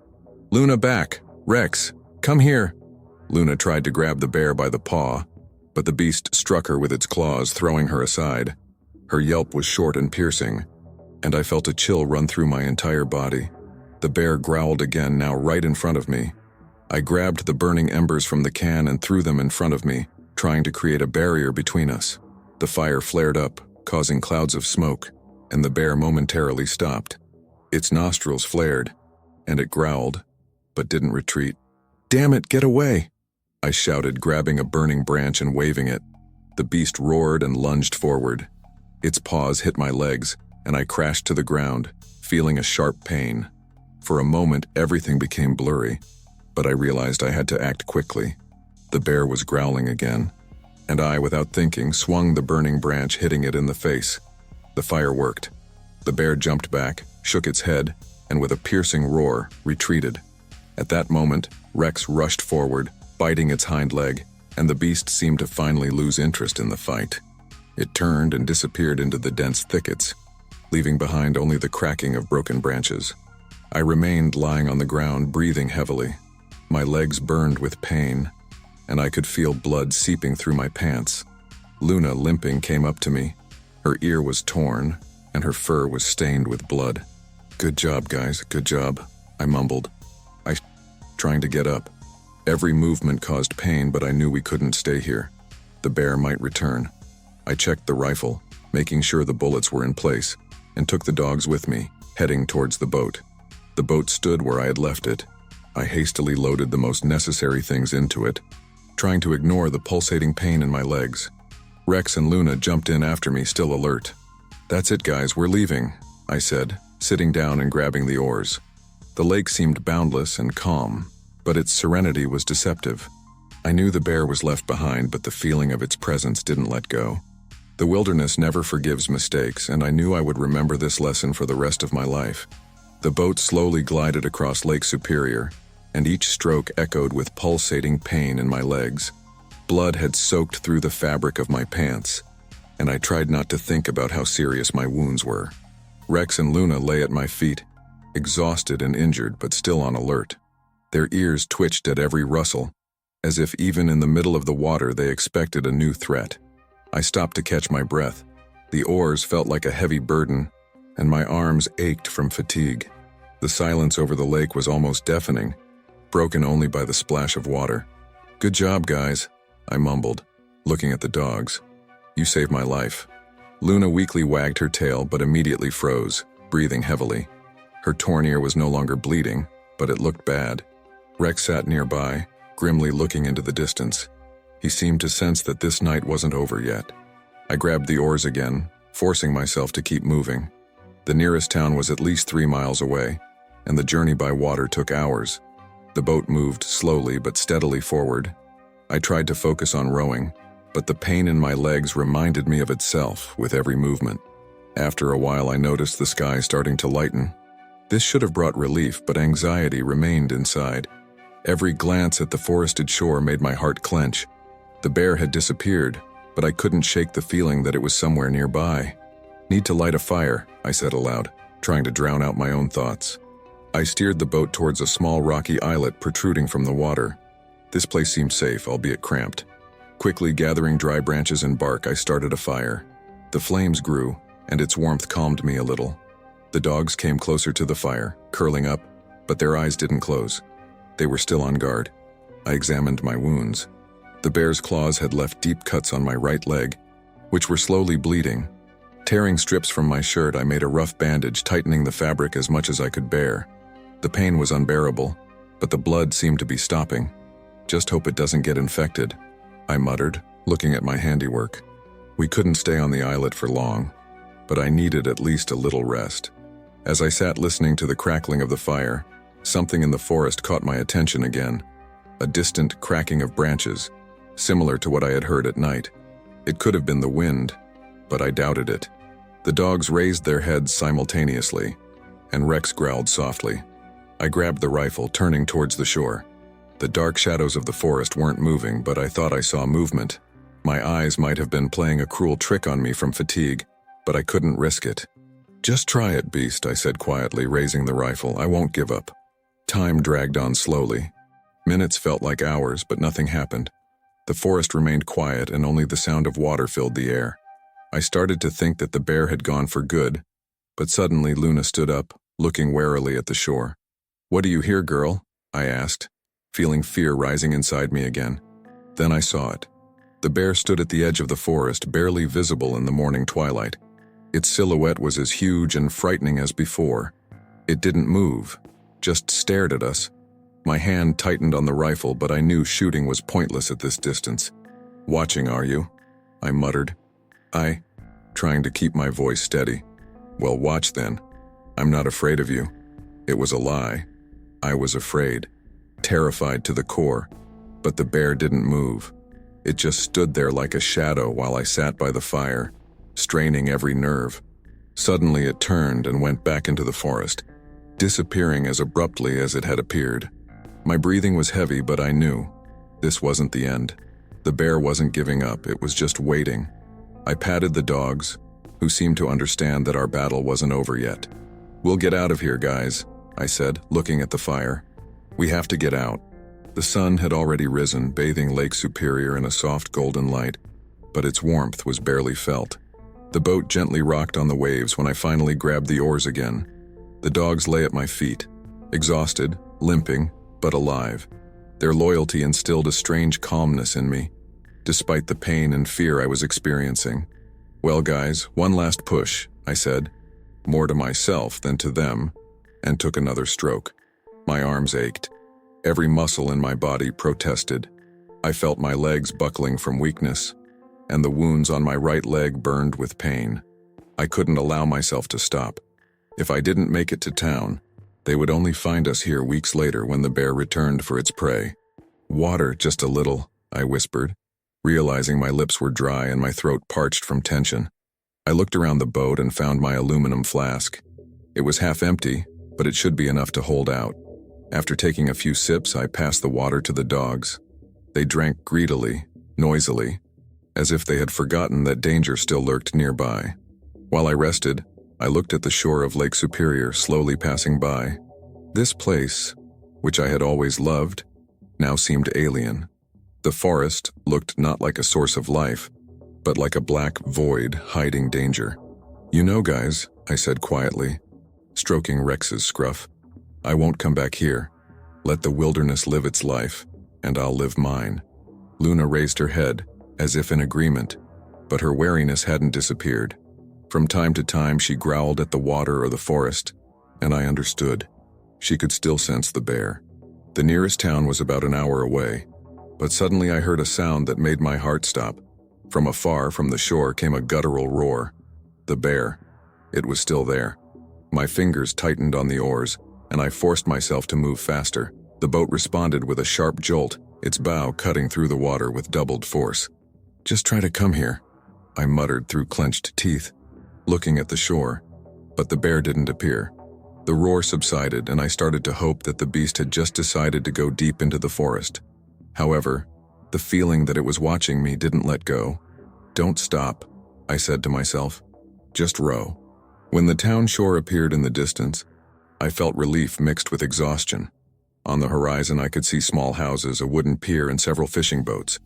"Luna, back! Rex, come here!" Luna tried to grab the bear by the paw, but the beast struck her with its claws, throwing her aside. Her yelp was short and piercing, and I felt a chill run through my entire body. The bear growled again, now right in front of me. I grabbed the burning embers from the can and threw them in front of me, trying to create a barrier between us. The fire flared up, causing clouds of smoke, and the bear momentarily stopped. Its nostrils flared, and it growled, but didn't retreat. "Damn it, get away!" I shouted, grabbing a burning branch and waving it. The beast roared and lunged forward. Its paws hit my legs, and I crashed to the ground, feeling a sharp pain. For a moment, everything became blurry, but I realized I had to act quickly. The bear was growling again, and I, without thinking, swung the burning branch, hitting it in the face. The fire worked. The bear jumped back, shook its head, and with a piercing roar, retreated. At that moment, Rex rushed forward, biting its hind leg, and the beast seemed to finally lose interest in the fight. It turned and disappeared into the dense thickets, leaving behind only the cracking of broken branches. I remained lying on the ground, breathing heavily. My legs burned with pain, and I could feel blood seeping through my pants. Luna, limping, came up to me. Her ear was torn, and her fur was stained with blood. "Good job, guys, good job," I mumbled. Trying to get up. Every movement caused pain, but I knew we couldn't stay here. The bear might return. I checked the rifle, making sure the bullets were in place, and took the dogs with me, heading towards the boat. The boat stood where I had left it. I hastily loaded the most necessary things into it, trying to ignore the pulsating pain in my legs. Rex and Luna jumped in after me, still alert. "That's it, guys, we're leaving," I said, sitting down and grabbing the oars. The lake seemed boundless and calm, but its serenity was deceptive. I knew the bear was left behind, but the feeling of its presence didn't let go. The wilderness never forgives mistakes, and I knew I would remember this lesson for the rest of my life. The boat slowly glided across Lake Superior, and each stroke echoed with pulsating pain in my legs. Blood had soaked through the fabric of my pants, and I tried not to think about how serious my wounds were. Rex and Luna lay at my feet, exhausted and injured, but still on alert. Their ears twitched at every rustle, as if even in the middle of the water they expected a new threat. I stopped to catch my breath. The oars felt like a heavy burden, and my arms ached from fatigue. The silence over the lake was almost deafening, broken only by the splash of water. "Good job, guys," I mumbled, looking at the dogs. "You saved my life." Luna weakly wagged her tail but immediately froze, breathing heavily. Her torn ear was no longer bleeding, but it looked bad. Rex sat nearby, grimly looking into the distance. He seemed to sense that this night wasn't over yet. I grabbed the oars again, forcing myself to keep moving. The nearest town was at least 3 miles away, and the journey by water took hours. The boat moved slowly but steadily forward. I tried to focus on rowing, but the pain in my legs reminded me of itself with every movement. After a while, I noticed the sky starting to lighten. This should have brought relief, but anxiety remained inside. Every glance at the forested shore made my heart clench. The bear had disappeared, but I couldn't shake the feeling that it was somewhere nearby. "Need to light a fire," I said aloud, trying to drown out my own thoughts. I steered the boat towards a small rocky islet protruding from the water. This place seemed safe, albeit cramped. Quickly gathering dry branches and bark, I started a fire. The flames grew, and its warmth calmed me a little. The dogs came closer to the fire, curling up, but their eyes didn't close. They were still on guard. I examined my wounds. The bear's claws had left deep cuts on my right leg, which were slowly bleeding. Tearing strips from my shirt, I made a rough bandage, tightening the fabric as much as I could bear. The pain was unbearable, but the blood seemed to be stopping. "Just hope it doesn't get infected," I muttered, looking at my handiwork. We couldn't stay on the islet for long, but I needed at least a little rest. As I sat listening to the crackling of the fire, something in the forest caught my attention again. A distant cracking of branches, similar to what I had heard at night. It could have been the wind, but I doubted it. The dogs raised their heads simultaneously, and Rex growled softly. I grabbed the rifle, turning towards the shore. The dark shadows of the forest weren't moving, but I thought I saw movement. My eyes might have been playing a cruel trick on me from fatigue, but I couldn't risk it. "Just try it, beast," I said quietly, raising the rifle. "I won't give up." Time dragged on slowly. Minutes felt like hours, but nothing happened. The forest remained quiet, and only the sound of water filled the air. I started to think that the bear had gone for good, but suddenly Luna stood up, looking warily at the shore. "What do you hear, girl?" I asked, feeling fear rising inside me again. Then I saw it. The bear stood at the edge of the forest, barely visible in the morning twilight. Its silhouette was as huge and frightening as before. It didn't move, just stared at us. My hand tightened on the rifle, but I knew shooting was pointless at this distance. "Watching, are you?" I muttered. Trying to keep my voice steady. "Well, watch then. I'm not afraid of you." It was a lie. I was afraid, terrified to the core, but the bear didn't move. It just stood there like a shadow while I sat by the fire, straining every nerve. Suddenly it turned and went back into the forest, disappearing as abruptly as it had appeared. My breathing was heavy, but I knew this wasn't the end. The bear wasn't giving up, it was just waiting. I patted the dogs, who seemed to understand that our battle wasn't over yet. "We'll get out of here, guys," I said, looking at the fire. "We have to get out." The sun had already risen, bathing Lake Superior in a soft golden light, but its warmth was barely felt. The boat gently rocked on the waves when I finally grabbed the oars again. The dogs lay at my feet, exhausted, limping, but alive. Their loyalty instilled a strange calmness in me, despite the pain and fear I was experiencing. "Well, guys, one last push," I said, more to myself than to them, and took another stroke. My arms ached. Every muscle in my body protested. I felt my legs buckling from weakness, and the wounds on my right leg burned with pain. I couldn't allow myself to stop. If I didn't make it to town, they would only find us here weeks later when the bear returned for its prey. "Water, just a little," I whispered, realizing my lips were dry and my throat parched from tension. I looked around the boat and found my aluminum flask. It was half empty, but it should be enough to hold out. After taking a few sips, I passed the water to the dogs. They drank greedily, noisily, as if they had forgotten that danger still lurked nearby. While I rested, I looked at the shore of Lake Superior slowly passing by. This place, which I had always loved, now seemed alien. The forest looked not like a source of life, but like a black void hiding danger. "You know, guys," I said quietly, stroking Rex's scruff, "I won't come back here. Let the wilderness live its life, and I'll live mine." Luna raised her head, as if in agreement, but her wariness hadn't disappeared. From time to time she growled at the water or the forest, and I understood. She could still sense the bear. The nearest town was about an hour away, but suddenly I heard a sound that made my heart stop. From afar, from the shore, came a guttural roar. The bear. It was still there. My fingers tightened on the oars, and I forced myself to move faster. The boat responded with a sharp jolt, its bow cutting through the water with doubled force. "Just try to come here," I muttered through clenched teeth, looking at the shore, but the bear didn't appear. The roar subsided, and I started to hope that the beast had just decided to go deep into the forest. However, the feeling that it was watching me didn't let go. "Don't stop," I said to myself. "Just row." When the town shore appeared in the distance, I felt relief mixed with exhaustion. On the horizon I could see small houses, a wooden pier, and several fishing boats.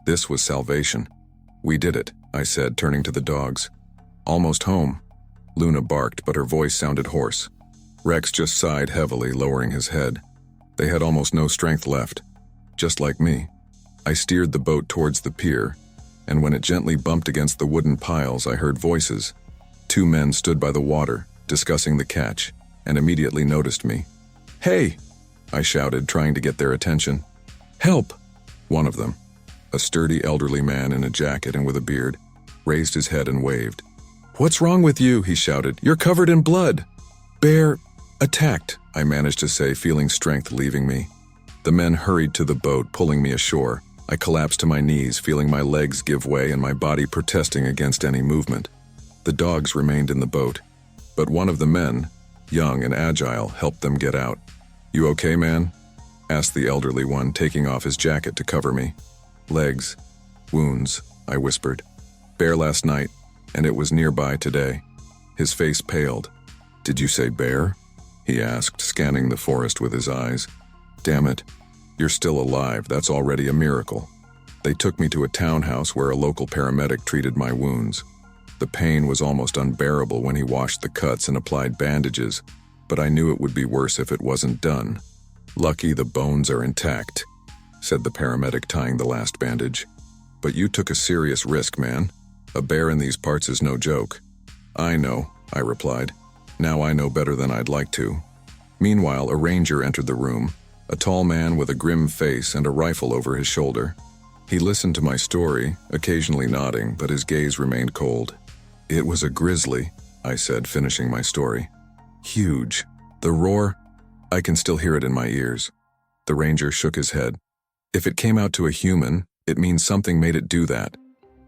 This was salvation. "We did it," I said, turning to the dogs. "Almost home." Luna barked, but her voice sounded hoarse. Rex just sighed heavily, lowering his head. They had almost no strength left. Just like me. I steered the boat towards the pier, and when it gently bumped against the wooden piles, I heard voices. 2 men stood by the water, discussing the catch, and immediately noticed me. "Hey!" I shouted, trying to get their attention. "Help!" One of them, a sturdy elderly man in a jacket and with a beard, raised his head and waved. "What's wrong with you?" he shouted. "You're covered in blood." "Bear attacked," I managed to say, feeling strength leaving me. The men hurried to the boat, pulling me ashore. I collapsed to my knees, feeling my legs give way and my body protesting against any movement. The dogs remained in the boat, but one of the men, young and agile, helped them get out. "You okay, man?" asked the elderly one, taking off his jacket to cover me. "Legs. Wounds," I whispered. "Bear last night, and it was nearby today." His face paled. "Did you say bear?" he asked, scanning the forest with his eyes. "Damn it. You're still alive. That's already a miracle." They took me to a townhouse where a local paramedic treated my wounds. The pain was almost unbearable when he washed the cuts and applied bandages, but I knew it would be worse if it wasn't done. "Lucky the bones are intact," said the paramedic, tying the last bandage. "But you took a serious risk, man. A bear in these parts is no joke." "I know," I replied. "Now I know better than I'd like to." Meanwhile, a ranger entered the room, a tall man with a grim face and a rifle over his shoulder. He listened to my story, occasionally nodding, but his gaze remained cold. "It was a grizzly," I said, finishing my story. "Huge. The roar, I can still hear it in my ears." The ranger shook his head. "If it came out to a human, it means something made it do that.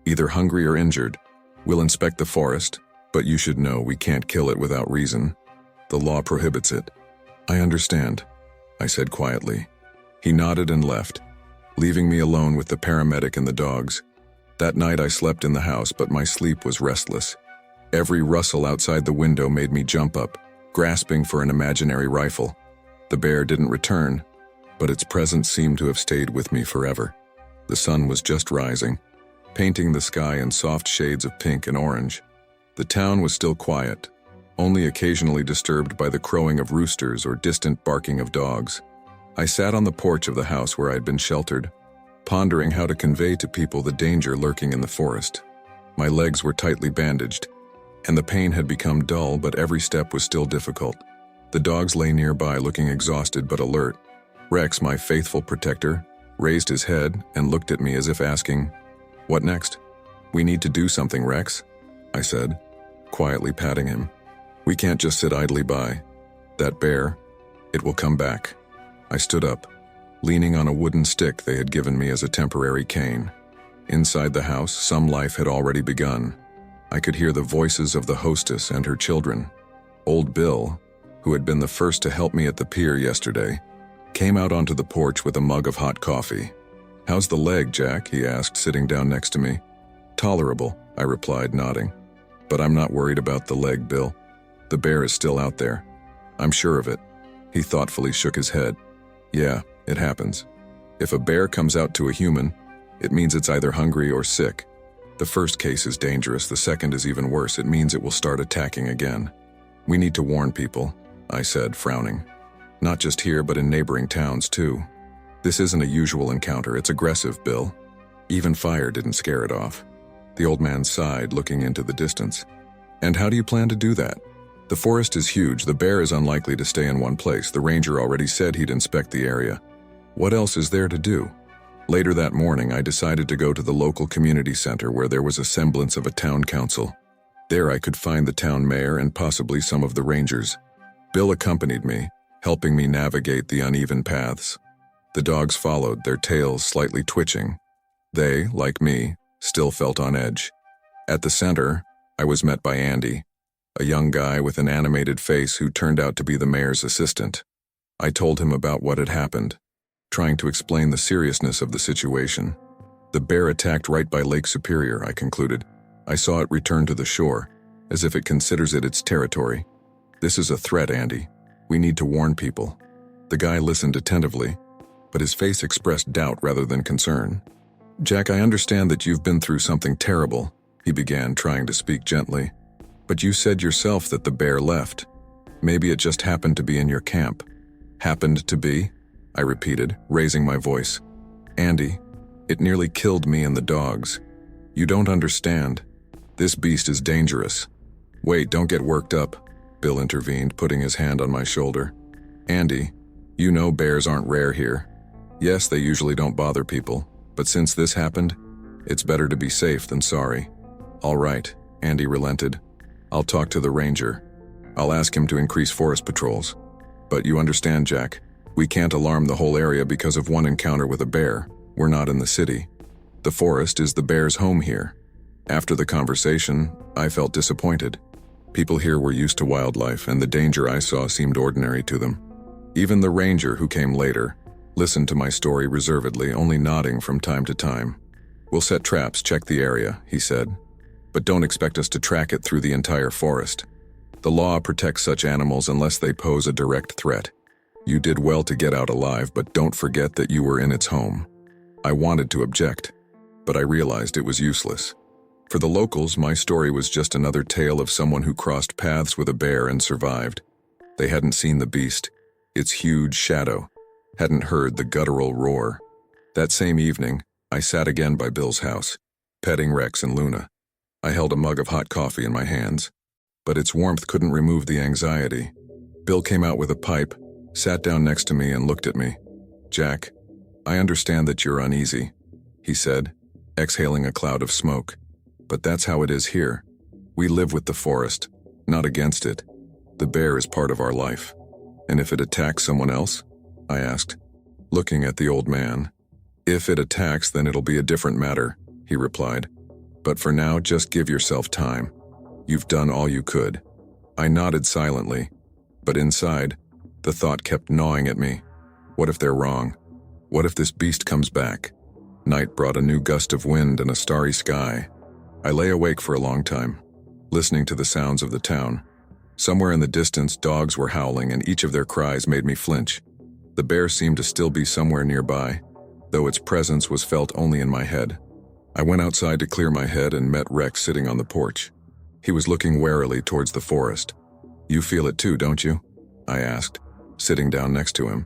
Either hungry or injured. We'll inspect the forest, but you should know we can't kill it without reason. The law prohibits it." "I understand," I said quietly. He nodded and left, leaving me alone with the paramedic and the dogs. That night I slept in the house, but my sleep was restless. Every rustle outside the window made me jump up, grasping for an imaginary rifle. The bear didn't return, but its presence seemed to have stayed with me forever. The sun was just rising, painting the sky in soft shades of pink and orange. The town was still quiet, only occasionally disturbed by the crowing of roosters or distant barking of dogs. I sat on the porch of the house where I had been sheltered, pondering how to convey to people the danger lurking in the forest. My legs were tightly bandaged, and the pain had become dull, but every step was still difficult. The dogs lay nearby, looking exhausted but alert. Rex, my faithful protector, raised his head and looked at me as if asking, "What next?" "We need to do something, Rex," I said, quietly patting him. "We can't just sit idly by. That bear, it will come back." I stood up, leaning on a wooden stick they had given me as a temporary cane. Inside the house, some life had already begun. I could hear the voices of the hostess and her children. Old Bill, who had been the first to help me at the pier yesterday, came out onto the porch with a mug of hot coffee. "How's the leg, Jack?" he asked, sitting down next to me. "Tolerable," I replied, nodding. "But I'm not worried about the leg, Bill. The bear is still out there. I'm sure of it." He thoughtfully shook his head. "Yeah, it happens. If a bear comes out to a human, it means it's either hungry or sick. The first case is dangerous, the second is even worse. It means it will start attacking again. We need to warn people," I said, frowning. "Not just here, but in neighboring towns, too. This isn't a usual encounter. It's aggressive, Bill. Even fire didn't scare it off." The old man sighed, looking into the distance. "And how do you plan to do that? The forest is huge. The bear is unlikely to stay in one place. The ranger already said he'd inspect the area. What else is there to do?" Later that morning, I decided to go to the local community center where there was a semblance of a town council. There I could find the town mayor and possibly some of the rangers. Bill accompanied me, helping me navigate the uneven paths. The dogs followed, their tails slightly twitching. They, like me, still felt on edge. At the center, I was met by Andy, a young guy with an animated face who turned out to be the mayor's assistant. I told him about what had happened, trying to explain the seriousness of the situation. "The bear attacked right by Lake Superior," I concluded. "I saw it return to the shore, as if it considers it its territory. This is a threat, Andy. We need to warn people." The guy listened attentively, but his face expressed doubt rather than concern. "Jack, I understand that you've been through something terrible," he began, trying to speak gently. "But you said yourself that the bear left. Maybe it just happened to be in your camp." "Happened to be?" I repeated, raising my voice. "Andy, it nearly killed me and the dogs. You don't understand. This beast is dangerous." "Wait, don't get worked up," Bill intervened, putting his hand on my shoulder. "Andy, you know bears aren't rare here. Yes, they usually don't bother people, but since this happened, it's better to be safe than sorry." "All right," Andy relented. "I'll talk to the ranger. I'll ask him to increase forest patrols. But you understand, Jack, we can't alarm the whole area because of one encounter with a bear. We're not in the city. The forest is the bear's home here." After the conversation, I felt disappointed. People here were used to wildlife, and the danger I saw seemed ordinary to them. Even the ranger, who came later, listened to my story reservedly, only nodding from time to time. "We'll set traps, check the area," he said. "But don't expect us to track it through the entire forest. The law protects such animals unless they pose a direct threat. You did well to get out alive, but don't forget that you were in its home." I wanted to object, but I realized it was useless. For the locals, my story was just another tale of someone who crossed paths with a bear and survived. They hadn't seen the beast, its huge shadow, hadn't heard the guttural roar. That same evening, I sat again by Bill's house, petting Rex and Luna. I held a mug of hot coffee in my hands, but its warmth couldn't remove the anxiety. Bill came out with a pipe, sat down next to me and looked at me. "Jack, I understand that you're uneasy," he said, exhaling a cloud of smoke. "But that's how it is here. We live with the forest, not against it. The bear is part of our life." "And if it attacks someone else?" I asked, looking at the old man. "If it attacks, then it'll be a different matter," he replied. "But for now, just give yourself time. You've done all you could." I nodded silently, but inside, the thought kept gnawing at me. What if they're wrong? What if this beast comes back? Night brought a new gust of wind and a starry sky. I lay awake for a long time, listening to the sounds of the town. Somewhere in the distance, dogs were howling, and each of their cries made me flinch. The bear seemed to still be somewhere nearby, though its presence was felt only in my head. I went outside to clear my head and met Rex sitting on the porch. He was looking warily towards the forest. "You feel it too, don't you?" I asked, sitting down next to him.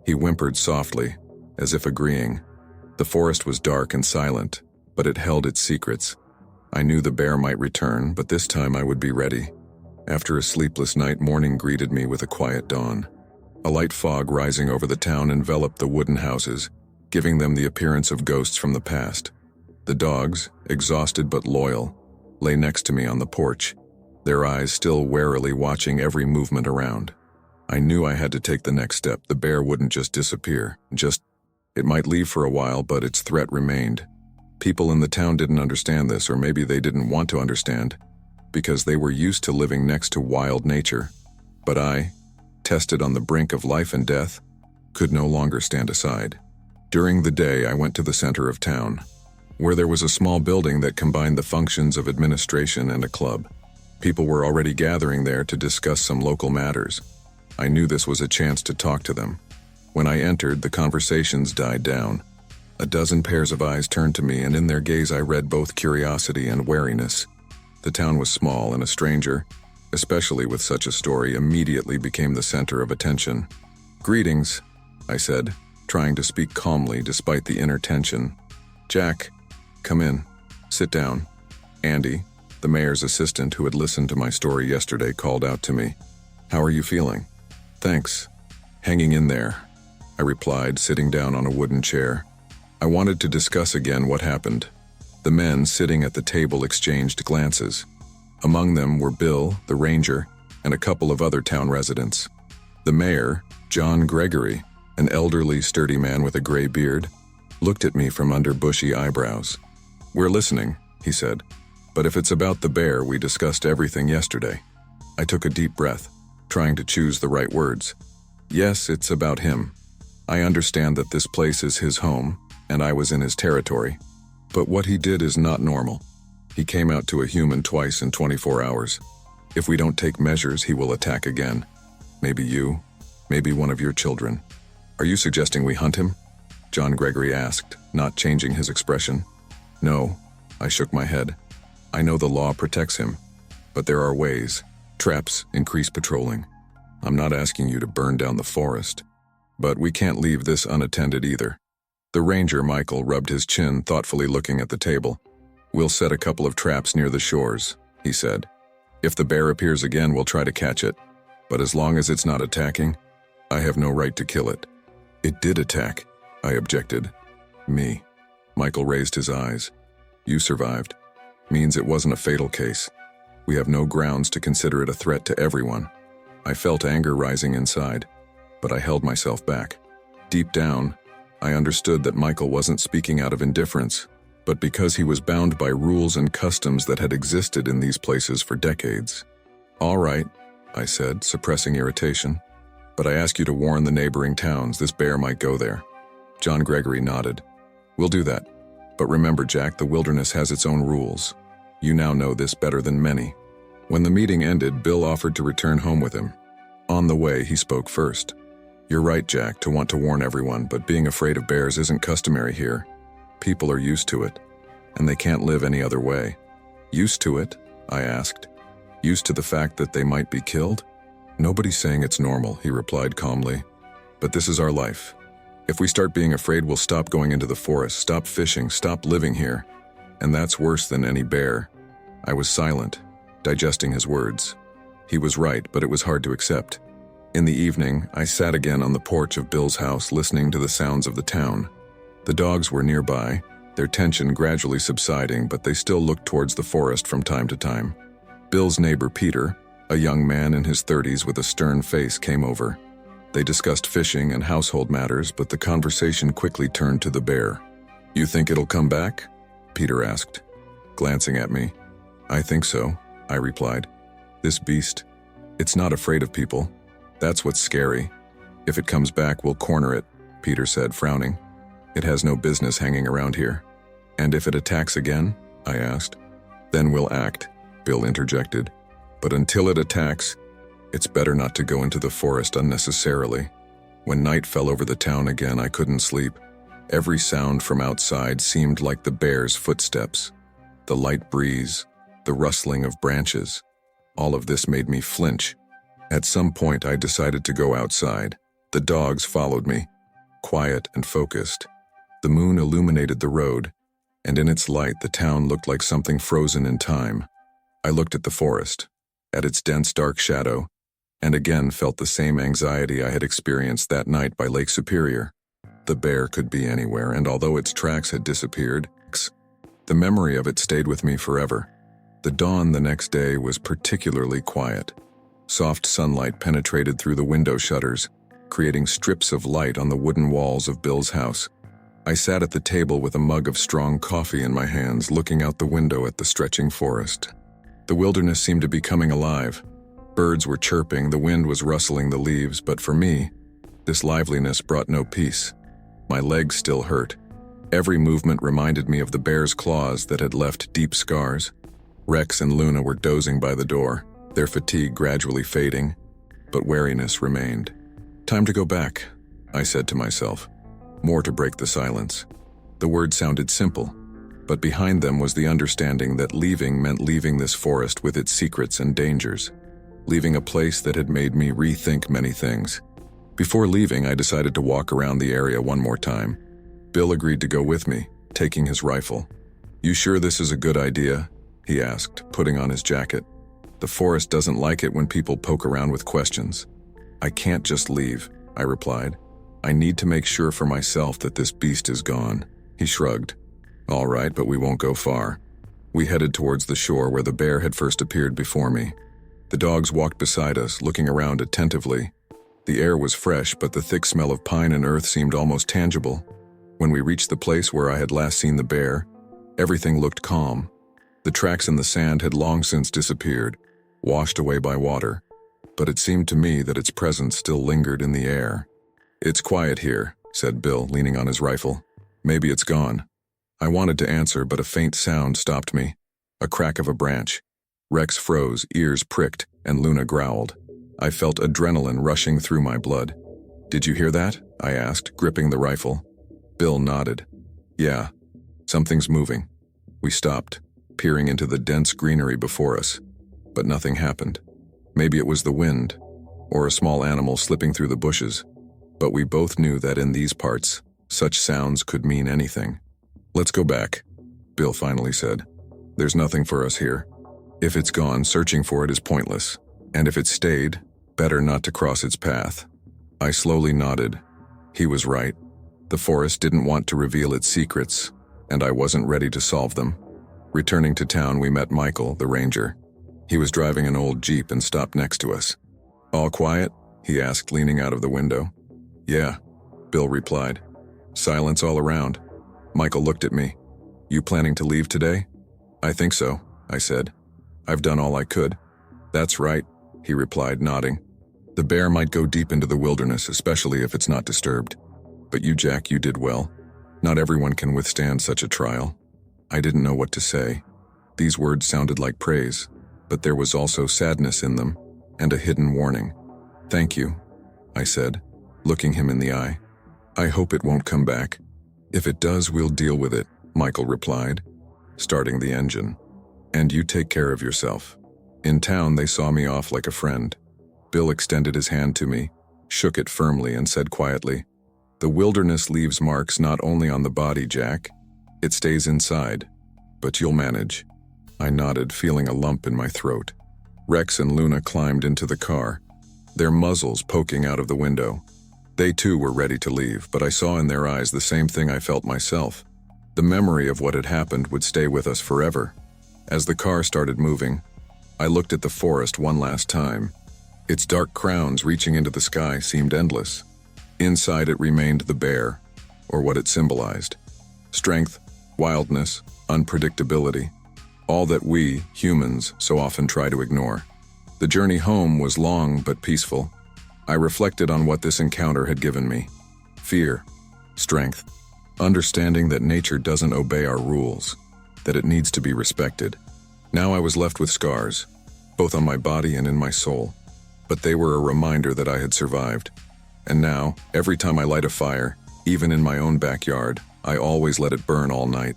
He whimpered softly, as if agreeing. The forest was dark and silent, but it held its secrets. I knew the bear might return, but this time I would be ready. After a sleepless night, morning greeted me with a quiet dawn. A light fog rising over the town enveloped the wooden houses, giving them the appearance of ghosts from the past. The dogs, exhausted but loyal, lay next to me on the porch, their eyes still warily watching every movement around. I knew I had to take the next step. The bear wouldn't just disappear. It might leave for a while, but its threat remained. People in the town didn't understand this, or maybe they didn't want to understand, because they were used to living next to wild nature. But I, tested on the brink of life and death, could no longer stand aside. During the day, I went to the center of town, where there was a small building that combined the functions of administration and a club. People were already gathering there to discuss some local matters. I knew this was a chance to talk to them. When I entered, the conversations died down. A dozen pairs of eyes turned to me, and in their gaze I read both curiosity and wariness. The town was small, and a stranger, especially with such a story, immediately became the center of attention. "Greetings," I said, trying to speak calmly despite the inner tension. "Jack, come in. Sit down." Andy, the mayor's assistant who had listened to my story yesterday, called out to me. "How are you feeling?" "Thanks. Hanging in there," I replied, sitting down on a wooden chair. I wanted to discuss again what happened. The men sitting at the table exchanged glances. Among them were Bill, the ranger, and a couple of other town residents. The mayor, John Gregory, an elderly, sturdy man with a gray beard, looked at me from under bushy eyebrows. "We're listening," he said, "but if it's about the bear, we discussed everything yesterday." I took a deep breath, trying to choose the right words. "Yes, it's about him. I understand that this place is his home, and I was in his territory. But what he did is not normal. He came out to a human twice in 24 hours. If we don't take measures, he will attack again. Maybe you, maybe one of your children. Are you suggesting we hunt him?" John Gregory asked, not changing his expression. "No," I shook my head. "I know the law protects him, but there are ways. Traps, increased patrolling. I'm not asking you to burn down the forest, but we can't leave this unattended either." The ranger, Michael, rubbed his chin, thoughtfully looking at the table. "We'll set a couple of traps near the shores," he said. "If the bear appears again, we'll try to catch it. But as long as it's not attacking, I have no right to kill it." "It did attack," I objected. "Me." Michael raised his eyes. "You survived. Means it wasn't a fatal case. We have no grounds to consider it a threat to everyone." I felt anger rising inside, but I held myself back. Deep down, I understood that Michael wasn't speaking out of indifference, but because he was bound by rules and customs that had existed in these places for decades. "All right," I said, suppressing irritation. "But I ask you to warn the neighboring towns. This bear might go there." John Gregory nodded. "We'll do that. But remember, Jack, the wilderness has its own rules. You now know this better than many." When the meeting ended, Bill offered to return home with him. On the way, he spoke first. "You're right, Jack, to want to warn everyone, but being afraid of bears isn't customary here. People are used to it, and they can't live any other way." "Used to it?" I asked. "Used to the fact that they might be killed?" "Nobody's saying it's normal," he replied calmly. "But this is our life. If we start being afraid, we'll stop going into the forest, stop fishing, stop living here. And that's worse than any bear." I was silent, digesting his words. He was right, but it was hard to accept. In the evening, I sat again on the porch of Bill's house, listening to the sounds of the town. The dogs were nearby, their tension gradually subsiding, but they still looked towards the forest from time to time. Bill's neighbor, Peter, a young man in his 30s with a stern face, came over. They discussed fishing and household matters, but the conversation quickly turned to the bear. "You think it'll come back?" Peter asked, glancing at me. "I think so," I replied. "This beast, it's not afraid of people. That's what's scary. If it comes back, we'll corner it," Peter said, frowning. It has no business hanging around here. And if it attacks again? I asked. Then we'll act, Bill interjected. But until it attacks, it's better not to go into the forest unnecessarily. When night fell over the town again, I couldn't sleep. Every sound from outside seemed like the bear's footsteps. The light breeze, the rustling of branches. All of this made me flinch. At some point, I decided to go outside. The dogs followed me, quiet and focused. The moon illuminated the road, and in its light, the town looked like something frozen in time. I looked at the forest, at its dense dark shadow, and again felt the same anxiety I had experienced that night by Lake Superior. The bear could be anywhere, and although its tracks had disappeared, the memory of it stayed with me forever. The dawn the next day was particularly quiet. Soft sunlight penetrated through the window shutters, creating strips of light on the wooden walls of Bill's house. I sat at the table with a mug of strong coffee in my hands, looking out the window at the stretching forest. The wilderness seemed to be coming alive. Birds were chirping, the wind was rustling the leaves, but for me, this liveliness brought no peace. My legs still hurt. Every movement reminded me of the bear's claws that had left deep scars. Rex and Luna were dozing by the door, their fatigue gradually fading, but wariness remained. Time to go back, I said to myself, more to break the silence. The words sounded simple, but behind them was the understanding that leaving meant leaving this forest with its secrets and dangers, leaving a place that had made me rethink many things. Before leaving, I decided to walk around the area one more time. Bill agreed to go with me, taking his rifle. "You sure this is a good idea?" he asked, putting on his jacket. "The forest doesn't like it when people poke around with questions." "I can't just leave," I replied. "I need to make sure for myself that this beast is gone." He shrugged. "All right, but we won't go far." We headed towards the shore where the bear had first appeared before me. The dogs walked beside us, looking around attentively. The air was fresh, but the thick smell of pine and earth seemed almost tangible. When we reached the place where I had last seen the bear, everything looked calm. The tracks in the sand had long since disappeared, washed away by water, but it seemed to me that its presence still lingered in the air. "It's quiet here," said Bill, leaning on his rifle. "Maybe it's gone." I wanted to answer, but a faint sound stopped me. A crack of a branch. Rex froze, ears pricked, and Luna growled. I felt adrenaline rushing through my blood. "Did you hear that?" I asked, gripping the rifle. Bill nodded. "Yeah, something's moving." We stopped, peering into the dense greenery before us, but nothing happened. Maybe it was the wind, or a small animal slipping through the bushes, but we both knew that in these parts, such sounds could mean anything. "Let's go back," Bill finally said. "There's nothing for us here. If it's gone, searching for it is pointless, and if it stayed, better not to cross its path." I slowly nodded. He was right. The forest didn't want to reveal its secrets, and I wasn't ready to solve them. Returning to town, we met Michael, the ranger. He was driving an old Jeep and stopped next to us. "All quiet?" he asked, leaning out of the window. "Yeah," Bill replied. Silence all around. Michael looked at me. "You planning to leave today?" "I think so," I said. "I've done all I could." "That's right," he replied, nodding. "The bear might go deep into the wilderness, especially if it's not disturbed. But you, Jack, you did well. Not everyone can withstand such a trial." I didn't know what to say. These words sounded like praise, but there was also sadness in them, and a hidden warning. "Thank you," I said, looking him in the eye. "I hope it won't come back." "If it does, we'll deal with it," Michael replied, starting the engine. "And you take care of yourself." In town, they saw me off like a friend. Bill extended his hand to me, shook it firmly, and said quietly, "The wilderness leaves marks not only on the body, Jack. It stays inside, but you'll manage." I nodded, feeling a lump in my throat. Rex and Luna climbed into the car, their muzzles poking out of the window. They too were ready to leave, but I saw in their eyes the same thing I felt myself. The memory of what had happened would stay with us forever. As the car started moving, I looked at the forest one last time. Its dark crowns reaching into the sky seemed endless. Inside it remained the bear, or what it symbolized. Strength, wildness, unpredictability. All that we, humans, so often try to ignore. The journey home was long but peaceful. I reflected on what this encounter had given me. Fear, strength, understanding that nature doesn't obey our rules, that it needs to be respected. Now I was left with scars, both on my body and in my soul, but they were a reminder that I had survived. And now, every time I light a fire, even in my own backyard, I always let it burn all night.